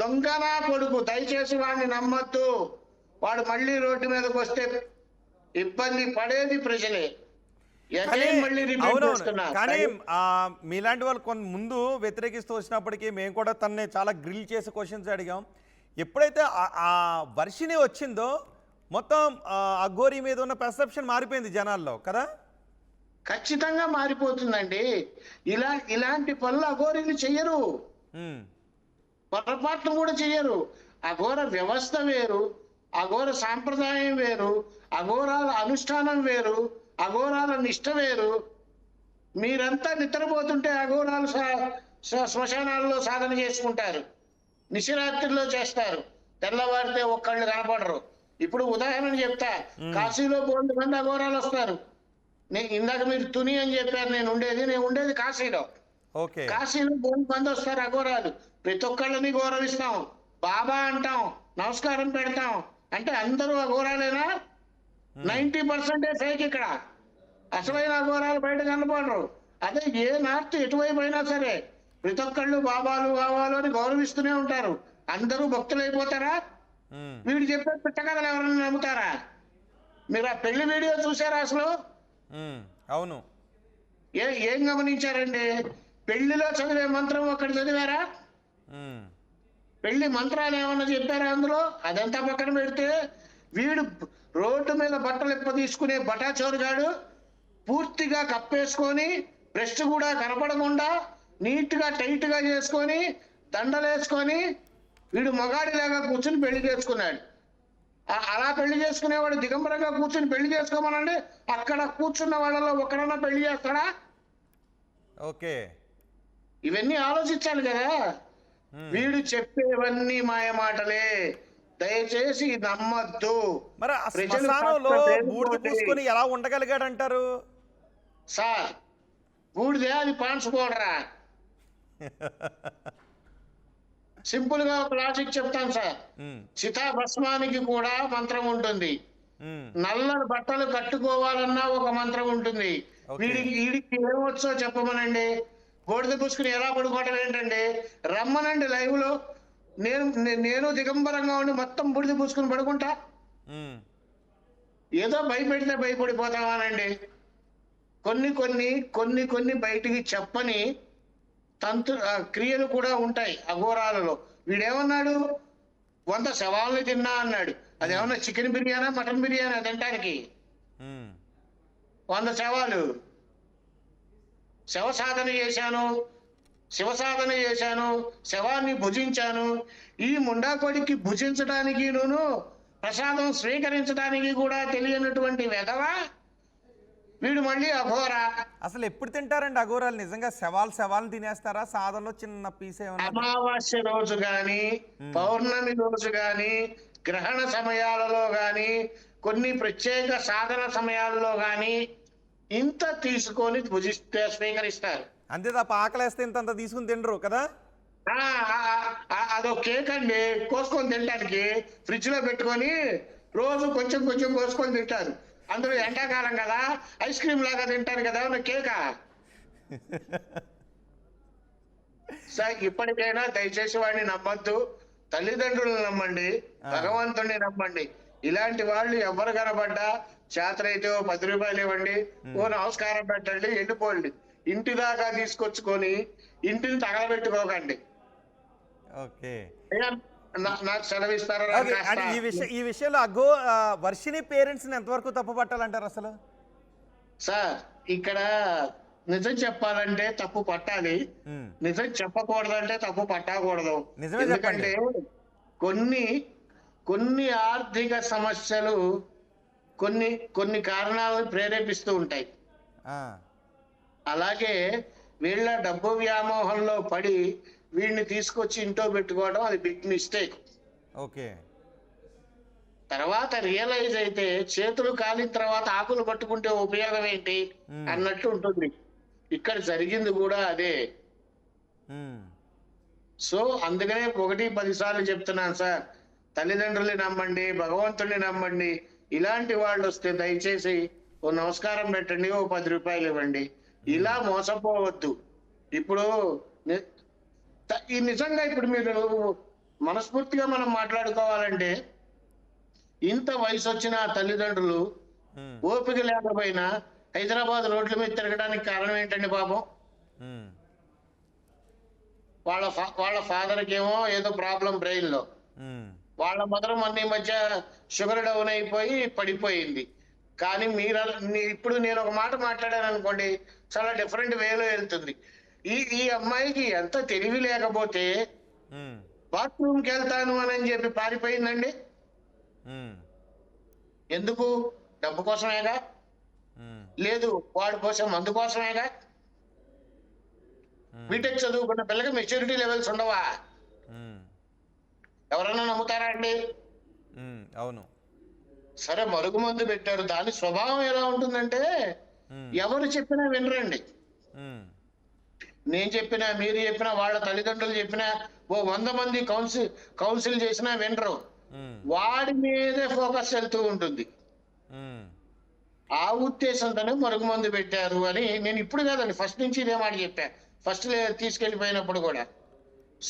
దొంగనా కొడుకు. దయచేసి వాడిని నమ్మద్దు. వాడు మళ్ళీ రోడ్డు మీదకి వస్తే ఇబ్బంది పడేది ప్రజలే. కానీ మీలాంటి వాళ్ళు కొంత ముందు వ్యతిరేకిస్తూ వచ్చినప్పటికీ మేము కూడా తనని చాలా గ్రిల్ చేసి క్వశ్చన్స్ అడిగాం. ఎప్పుడైతే ఆ వర్షిని వచ్చిందో మొత్తం అఘోరి మీద ఉన్న పర్సెప్షన్ మారిపోయింది జనాల్లో కదా. ఖచ్చితంగా మారిపోతుందండి. ఇలాంటి పనులు అఘోరీలు చెయ్యరు, పొరపాట్లు కూడా చెయ్యరు. అఘోర వ్యవస్థ వేరు, అఘోర సాంప్రదాయం వేరు, అఘోరాల అనుష్ఠానం వేరు, అఘోరాల నిష్ట వేరు. మీరంతా నిద్రపోతుంటే అఘోరాలు శ్మశానాల్లో సాధన చేసుకుంటారు, నిశిరాత్రిలో చేస్తారు, తెల్లవారితే ఒక్కళ్ళు కనపడరు. ఇప్పుడు ఉదాహరణ చెప్తా, కాశీలో బోల్డ్ మంది అఘోరాలు వస్తారు. ఇందాక మీరు తుని అని చెప్పారు, నేను ఉండేది కాశీలో. కాశీలో బోల్డ్ మంది వస్తారు అఘోరాలు. ప్రతి ఒక్కళ్ళని గౌరవిస్తాం, బాబా అంటాం, నమస్కారం పెడతాం. అంటే అందరూ అఘోరాలేనా? 90% ఫేక్. ఇక్కడ అసలైన అఘోరాలు బయట కనపడరు. అదే ఏ నార్త్ ఎటువైపు అయినా సరే ప్రతి ఒక్కళ్ళు బాబాలు అని గౌరవిస్తూనే ఉంటారు. అందరూ భక్తులు అయిపోతారా? వీడు చెప్పే పిట్టకథలు ఎవరైనా నమ్ముతారా? మీరు ఆ పెళ్లి వీడియో చూసారా అసలు? అవును. ఏం గమనించారండి? పెళ్లిలో చదివే మంత్రం ఒక్కటి చదివారా? పెళ్లి మంత్రాలు ఏమన్నా చెప్పారా అందులో? అదంతా పక్కన పెడితే వీడు రోడ్డు మీద బట్టలు తీసుకునే బటాచోరుగాడు పూర్తిగా కప్పేసుకొని, బ్రెస్ట్ కూడా కనపడకుండా నీట్ గా టైట్ గా చేసుకొని, దండలేసుకొని వీడు మగాడిలాగా కూర్చుని పెళ్లి చేసుకున్నాడు. అలా పెళ్లి చేసుకునేవాడు దిగంబరంగా కూర్చుని పెళ్లి చేసుకోమనండి, అక్కడ కూర్చున్న వాళ్ళలో ఒకడన్నా పెళ్లి చేస్తాడా? ఓకే, ఇవన్నీ ఆలోచించాలి కదా. వీడు చెప్పేవన్నీ మాయ మాటలే, దయచేసి నమ్మద్దు. మరి శ్మశానంలో బూడిద పూసుకొని ఎలా ఉండగలిగాడంటారు? సార్ బూడిదే, అది పాన్స్ పౌడరా? సింపుల్ గా ఒక లాజిక్ చెప్తాను సార్. చితాభస్మానికి కూడా మంత్రం ఉంటుంది, నల్ల బట్టలు కట్టుకోవాలన్నా ఒక మంత్రం ఉంటుంది. వీడికి ఏమొచ్చో చెప్పమనండి. బూడిద పూసుకుని ఎలా పడుకోవటం ఏంటండి? రమ్మనండి లైవ్ లో, నేను దిగంబరంగా ఉండి మొత్తం బూడిద పూసుకుని పడుకుంటా. ఏదో భయపెడితే భయపడిపోతామానండి. కొన్ని కొన్ని కొన్ని కొన్ని బయటికి చెప్పని క్రియలు కూడా ఉంటాయి అఘోరాలలో. వీడేమన్నాడు, 100 శవాలని తిన్నా అన్నాడు. అదేమన్నా చికెన్ బిర్యానా మటన్ బిర్యానా తినడానికి? 100 శవాలు. శవ సాధన చేశాను, శివ సాధన చేశాను, శవాన్ని భుజించాను. ఈ ముండాకొడికి భుజించడానికి ప్రసాదం స్వీకరించడానికి కూడా తెలియనటువంటి వెధవా వీడు మళ్ళీ అఘోర. అసలు ఎప్పుడు తింటారండి అఘోరాలు? నిజంగా శవాలను తినేస్తారా? సాధనలో చిన్న పీస్ ఏమన్నా? అమావాస్య రోజు గాని, పౌర్ణమి రోజు గాని, గ్రహణ సమయాలలో గాని, కొన్ని ప్రత్యేక సాధన సమయాలలో గాని ఇంత తీసుకొని భుజిస్తే స్వీకరిస్తారు. అంతే తప్ప ఆకలేస్తే ఇంత తీసుకుని తినరు కదా. అదో కేక్ అండి, కోసుకొని తినడానికి ఫ్రిడ్జ్ లో పెట్టుకొని రోజు కొంచెం కొంచెం కోసుకొని తింటారు. అందరూ ఎండాకాలం కదా, ఐస్ క్రీమ్ లాగా తింటారు కదా కేకా. సార్ ఇప్పటికైనా దయచేసి వాడిని నమ్మద్దు, తల్లిదండ్రులను నమ్మండి, భగవంతుడిని నమ్మండి. ఇలాంటి వాళ్ళు ఎవరు కనబడ్డా చేతనైతే 10 రూపాయలు ఇవ్వండి, నమస్కారం పెట్టండి, ఎండిపోండి. ఇంటి దాకా తీసుకొచ్చుకొని ఇంటిని తగలబెట్టుకోకండి. ఓకే, నాకు సెలవిస్తారా? ఈ విషయంలో వర్షిని పేరెంట్స్ ఎంతవరకు తప్పు పట్టాలంటారు అసలు? సార్ ఇక్కడ నిజం చెప్పాలంటే తప్పు పట్టాలి, నిజం చెప్పకూడదంటే తప్పు పట్టకూడదు. ఎందుకంటే కొన్ని ఆర్థిక సమస్యలు కొన్ని కారణాలను ప్రేరేపిస్తూ ఉంటాయి. అలాగే వీళ్ళ డబ్బు వ్యామోహంలో పడి వీడిని తీసుకొచ్చి ఇంట్లో పెట్టుకోవడం అది బిగ్ మిస్టేక్. ఓకే, తర్వాత రియలైజ్ అయితే చేతులు కాలిన తర్వాత ఆకులు పట్టుకుంటే ఉపయోగం ఏంటి అన్నట్టు ఉంటుంది. ఇక్కడ జరిగింది కూడా అదే. సో అందుకనే 1-10 సార్లు చెప్తున్నాను సార్, తల్లిదండ్రుల్ని నమ్మండి, భగవంతుడిని నమ్మండి. ఇలాంటి వాళ్ళు వస్తే దయచేసి నమస్కారం పెట్టండి, 10 రూపాయలు ఇవ్వండి. ఇలా మోసపోవద్దు. ఇప్పుడు ఈ నిజంగా ఇప్పుడు మీరు మనస్ఫూర్తిగా మనం మాట్లాడుకోవాలంటే, ఇంత వయసు వచ్చిన తల్లిదండ్రులు ఓపిక లేకపోయినా హైదరాబాద్ రోడ్ల మీద తిరగడానికి కారణం ఏంటండి పాపం? వాళ్ళ ఫాదర్కి ఏమో ఏదో ప్రాబ్లం బ్రెయిన్ లో, వాళ్ళ మదర్ మొన్న ఈ మధ్య షుగర్ డౌన్ అయిపోయి పడిపోయింది. కానీ ఇప్పుడు నేను ఒక మాట మాట్లాడాను అనుకోండి, చాలా డిఫరెంట్ వేలో వెళ్తుంది. ఈ అమ్మాయికి ఎంత తెలివి లేకపోతే బాత్రూమ్కి వెళ్తాను అని చెప్పి పారిపోయిందండి. ఎందుకు? డబ్బు కోసమేగా? లేదు, వాడి కోసం మందు కోసమేగా? బీటెక్ చదువుకున్న పిల్లకి మెచ్యూరిటీ లెవెల్స్ ఉండవా? ఎవరన్నా నమ్ముతారా అండి? అవును. సరే, మరుగు మందు పెట్టారు, దాని స్వభావం ఎలా ఉంటుందంటే ఎవరు చెప్పినా వినరండి. నేను చెప్పినా, మీరు చెప్పినా, వాళ్ళ తల్లిదండ్రులు చెప్పినా, 100 మంది కౌన్సిల్ చేసినా వినరు. వాడి మీదే ఫోకస్ వెళ్తూ ఉంటుంది. ఆ ఉద్దేశంతోనే మరుగుమందు పెట్టారు అని నేను ఇప్పుడు కాదండి, ఫస్ట్ నుంచి ఇదే మాట చెప్పా, ఫస్ట్ తీసుకెళ్లిపోయినప్పుడు కూడా.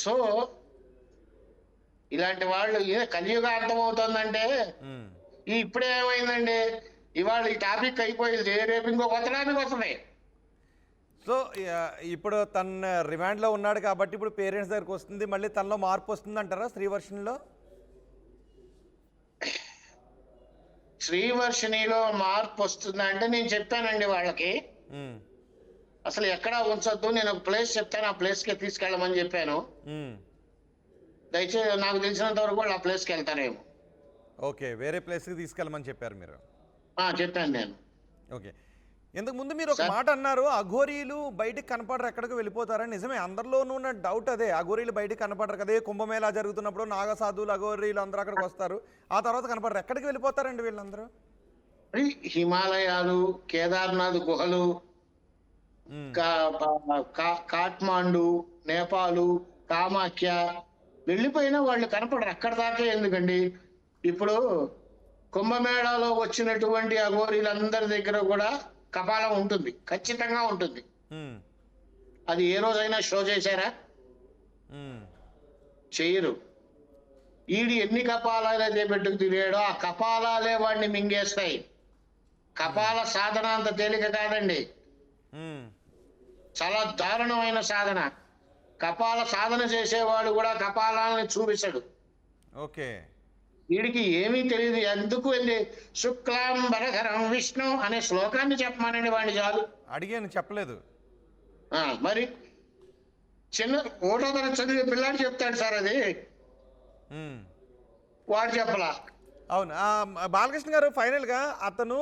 సో ఇలాంటి వాళ్ళు కలియుగ అర్థమవుతుందంటే ఇప్పుడే ఏమైందండి, ఇవాళ ఈ టాపిక్ అయిపోయింది, రేపు ఇంకో కొత్త టాపిక్ వస్తుంది. సో ఇప్పుడు తన రిమాండ్లో ఉన్నాడు కాబట్టి ఇప్పుడు పేరెంట్స్ దగ్గరకు వస్తుంది, మళ్ళీ తనలో మార్పు వస్తుంది అంటారా శ్రీవర్షినిలో? శ్రీవర్షినిలో మార్పు వస్తుందంటే నేను చెప్పానండి వాళ్ళకి, అసలు ఎక్కడా ఉంచొద్దు, నేను ఒక ప్లేస్ చెప్తాను, ఆ ప్లేస్కి తీసుకెళ్ళమని చెప్పాను. దయచేసి నాకు తెలిసినంత వరకు వాళ్ళు ఆ ప్లేస్కి వెళ్తారేమో. ఓకే, వేరే ప్లేస్కి తీసుకెళ్ళమని చెప్పారు మీరు? చెప్పాను నేను. ఓకే, ఇంతకు ముందు మీరు ఒక మాట అన్నారు, అఘోరీలు బయటికి కనపడరు, ఎక్కడికి వెళ్ళిపోతారని. నిజమే, అందరిలోనూ ఉన్న డౌట్ అదే, అఘోరీలు బయటికి కనపడరు కదా. కుంభమేళా జరుగుతున్నప్పుడు నాగసాధువులు అఘోరీలు అందరూ అక్కడికి వస్తారు, ఆ తర్వాత కనపడరు. ఎక్కడికి వెళ్ళిపోతారండి వీళ్ళందరూ? హిమాలయాలు, కేదార్నాథ్ గుహలు, కాఠ్మాండు, నేపాలు, కామాఖ్య వెళ్ళిపోయినా వాళ్ళు కనపడరు. అక్కడ దాకా ఎందుకండి? ఇప్పుడు కుంభమేళాలో వచ్చినటువంటి అఘోరీలందరి దగ్గర కూడా కపాలం ఉంటుంది, ఖచ్చితంగా ఉంటుంది. అది ఏ రోజైనా షో చేశారా? చేయరు. ఈడు ఎన్ని కపాలాలైతే పెట్టుకు తిరిగాడో ఆ కపాలాలే వాడిని మింగేస్తాయి. కపాల సాధన అంత తేలిక కాదండి, ఉమ్, చాలా దారుణమైన సాధన. కపాల సాధన చేసేవాడు కూడా కపాలాలని చూపించడు. ఓకే. వీడికి ఏమీ తెలియదు. ఎందుకు వెళ్ళి శుక్లాంబరధరం విష్ణు అనే శ్లోకాన్ని చెప్పమానండి వాడిని చాలు. అడిగాను, చెప్పలేదు. మరి చిన్న ఓటో తరగతి చదివే పిల్లాడు చెప్తాడు సార్, అది ఉమ్. వాడు చెప్పలా. అవును. బాలకృష్ణ గారు, ఫైనల్గా అతను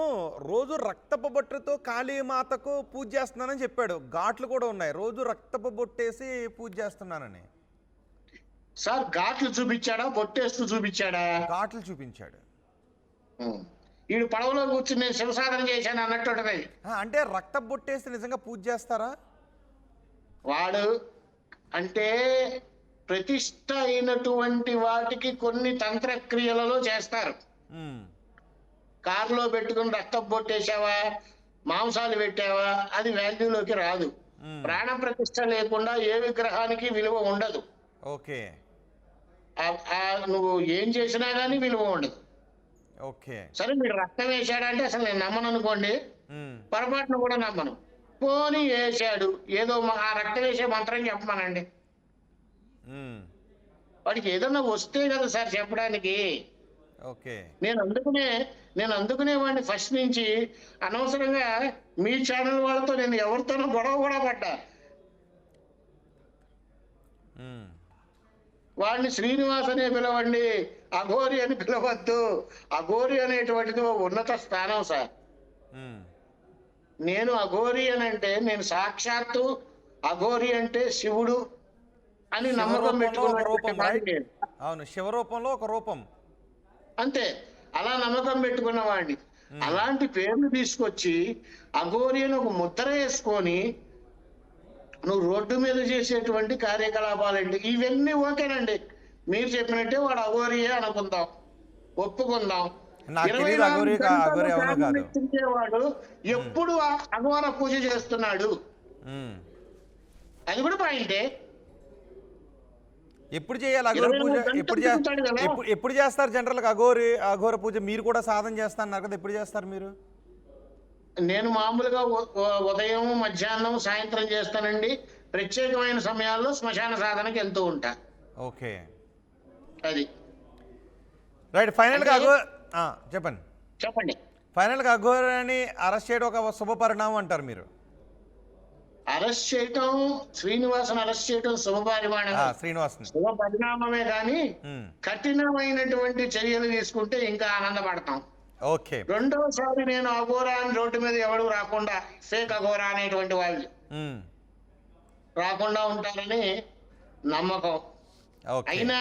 రోజు రక్తపు బొట్టుతో కాళీమాతకు పూజ చేస్తున్నానని చెప్పాడు. ఘాట్లు కూడా ఉన్నాయి, రోజు రక్తపు బొట్టేసి పూజ చేస్తున్నానని. సార్ ఘాట్లు చూపించాడా, బొట్టేస్తూ చూపించాడా? ఘాట్లు చూపించాడు. వీడు పడవలో కూర్చుని నేను శివసాధన చేశాను అన్నట్టు ఉంటది. అంటే రక్తపు బొట్టేసి నిజంగా పూజ చేస్తారా? వాడు అంటే ప్రతిష్ట అయినటువంటి వాటికి కొన్ని తంత్రక్రియలలో చేస్తారు. ఉమ్, కారులో పెట్టుకుని రక్తం పొట్టేసావా, మాంసాలు పెట్టావా, అది వాల్యూలోకి రాదు. ప్రాణ ప్రతిష్ట లేకుండా ఏ విగ్రహానికి విలువ ఉండదు. ఓకే. నువ్వు ఏం చేసినా గానీ విలువ ఉండదు. ఓకే. సరే మీరు రక్తం వేసాడంటే అసలు నేను నమ్మను అనుకోండి, ఉమ్, పొరపాటును కూడా నమ్మను. పోనీ వేసాడు, ఏదో ఆ రక్తం వేసే మంత్రం చెప్పమనండి. ఉమ్, వాడికి ఏదన్నా వస్తే కదా సార్ చెప్పడానికి. ఓకే. నేను అందుకునే వాడిని ఫస్ట్ నుంచి అనవసరంగా మీ ఛానల్ వాళ్ళతో నేను ఎవరితోనో గొడవ కూడా పడ్డా. ఉమ్, వాడిని శ్రీనివాస్ అనే పిలవండి, అఘోరి అని పిలవద్దు. అఘోరి అనేటువంటిది ఓ ఉన్నత స్థానం సార్. ఉమ్, నేను అఘోరి అని అంటే నేను సాక్షాత్తు అఘోరి అంటే శివుడు అని నమ్మకం పెట్టుకున్నాను. అవును, శివరూపంలో ఒక రూపం. అంతే, అలా నమ్మకం పెట్టుకున్న వాడిని. అలాంటి పేర్లు తీసుకొచ్చి అఘోరి అని ఒక ముద్ర వేసుకొని నువ్వు రోడ్డు మీద చేసేటువంటి కార్యకలాపాలండి ఇవన్నీ ఓకేనండి. మీరు చెప్పినట్టే వాడు అఘోరియే అనుకుందాం, ఒప్పుకుందాం. వాడు ఎప్పుడు అఘోర పూజ చేస్తున్నాడు, అది కూడా పాయింటే. ఎప్పుడు చేయాలి అఘోర పూజ? ఎప్పుడు చేస్తారు జనరల్గా అఘోర పూజ? మీరు కూడా సాధన చేస్తున్నారు కదా, ఎప్పుడు చేస్తారు మీరు? నేను మామూలుగా ఉదయం, మధ్యాహ్నం, సాయంత్రం చేస్తానండి. ప్రత్యేకమైన సమయాల్లో శ్మశాన సాధనకి వెళ్తూ ఉంటా. ఓకే, అది రైట్. ఫైనల్గా చెప్పండి. ఫైనల్గా అఘోరాన్ని అరెస్ట్ చేయడం ఒక శుభ పరిణామం అంటారు మీరు? అరెస్ట్ చేయటం, శ్రీనివాసన్ అరెస్ట్ చేయటం శుభ పరిణామమే కానీ కఠినమైనటువంటి చర్యలు తీసుకుంటే ఇంకా ఆనందపడతాం. ఓకే. రెండోసారి నేను అఘోరా అని రోడ్డు మీద ఎవడు రాకుండా, ఫేక్ అఘోరా అనేటువంటి వాళ్ళు రాకుండా ఉంటారని నమ్మకం. అయినా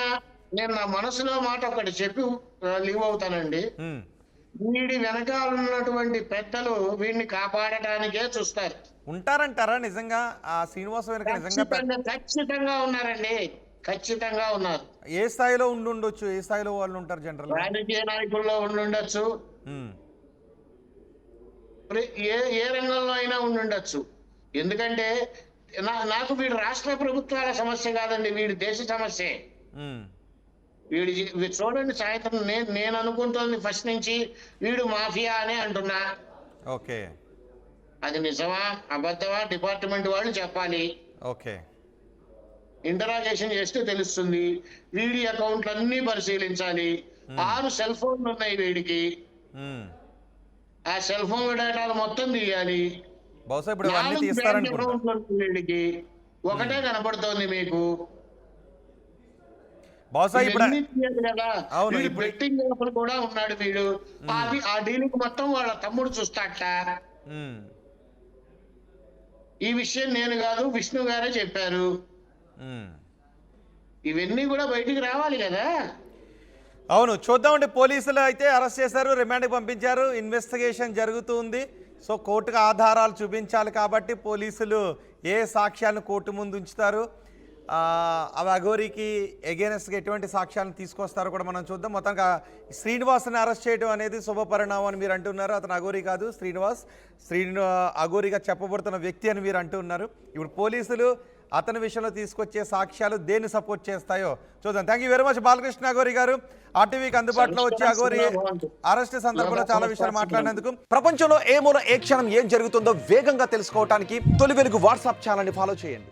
నేను నా మనసులో మాట ఒకటి చెప్పి లీవ్ అవుతానండి. వీడి వెనకాల ఉన్నటువంటి పెద్దలు వీడిని కాపాడటానికే చూస్తారు. ఉంటారంటారా నిజంగా? ఆ శ్రీనివాస వెనక నిజంగా ఖచ్చితంగా ఉన్నారండి, ఖచ్చితంగా ఉన్నారు. ఏ స్థాయిలో ఉండొచ్చు? ఏ స్థాయిలో వాళ్ళు ఉంటారు? జనరల్ రాజకీయ నాయకుల్లో ఉండుండొచ్చు, ఏ రంగంలో అయినా ఉండుండొచ్చు. ఎందుకంటే నాకు వీడు రాష్ట్ర ప్రభుత్వాల సమస్య కాదండి, వీడి దేశ సమస్యే. వీడి చూడండి, సాయంత్రం నేను అనుకుంటోంది ఫస్ట్ నుంచి వీడు మాఫియా అనే అంటున్నా. ఓకే, అది నిజమా అబద్ధమా డిపార్ట్మెంట్ వాళ్ళు చెప్పాలి. ఓకే, ఇంటరాగేషన్ చేస్తే తెలుస్తుంది. వీడి అకౌంట్లు అన్ని పరిశీలించాలి. 6 సెల్ ఫోన్లు ఉన్నాయి వీడికి, ఆ సెల్ ఫోన్ డేటాలు మొత్తం తీయాలి. బహుశా ఇప్పుడు అన్ని తీస్తారనుకుంటా. వీడికి ఒకటే కనపడుతోంది మీకు. బహుశా ఇప్పుడు బెట్టింగ్ లోపల కూడా ఉన్నాడు వీడు. ఆ డీలింగ్ మొత్తం వాళ్ళ తమ్ముడు చూస్తాట. ఈ విషయం నేను కాదు, విష్ణు గారే చెప్పారు. ఇవన్నీ కూడా బయటికి రావాలి కదా. అవును, చూద్దామండి. పోలీసులు అయితే అరెస్ట్ చేశారు, రిమాండ్కి పంపించారు, ఇన్వెస్టిగేషన్ జరుగుతుంది. సో కోర్టుకు ఆధారాలు చూపించాలి కాబట్టి పోలీసులు ఏ సాక్ష్యాలను కోర్టు ముందు ఉంచుతారు, అవి అఘోరికి ఎగెనెస్ట్గా ఎటువంటి సాక్ష్యాలను తీసుకొస్తారో కూడా మనం చూద్దాం. మొత్తంగా శ్రీనివాస్ని అరెస్ట్ చేయడం అనేది శుభ పరిణామం అని మీరు అంటున్నారు. అతను అఘోరి కాదు, శ్రీనివాస్ అఘోరిగా చెప్పబడుతున్న వ్యక్తి అని మీరు అంటున్నారు. ఇప్పుడు పోలీసులు అతని విషయంలో తీసుకొచ్చే సాక్ష్యాలు దేన్ని సపోర్ట్ చేస్తాయో చూద్దాం. Thank you very much Balakrishna Aghori గారు. ఆర్టీవీకి అందుబాటులో వచ్చి అఘోరి అరెస్ట్ సందర్భంలో చాలా విషయాలు మాట్లాడినందుకు. ప్రపంచంలో ఏ మూల ఏ క్షణం ఏం జరుగుతుందో వేగంగా తెలుసుకోవడానికి తొలి వెలుగు వాట్సాప్ ఛానల్ని ఫాలో చేయండి.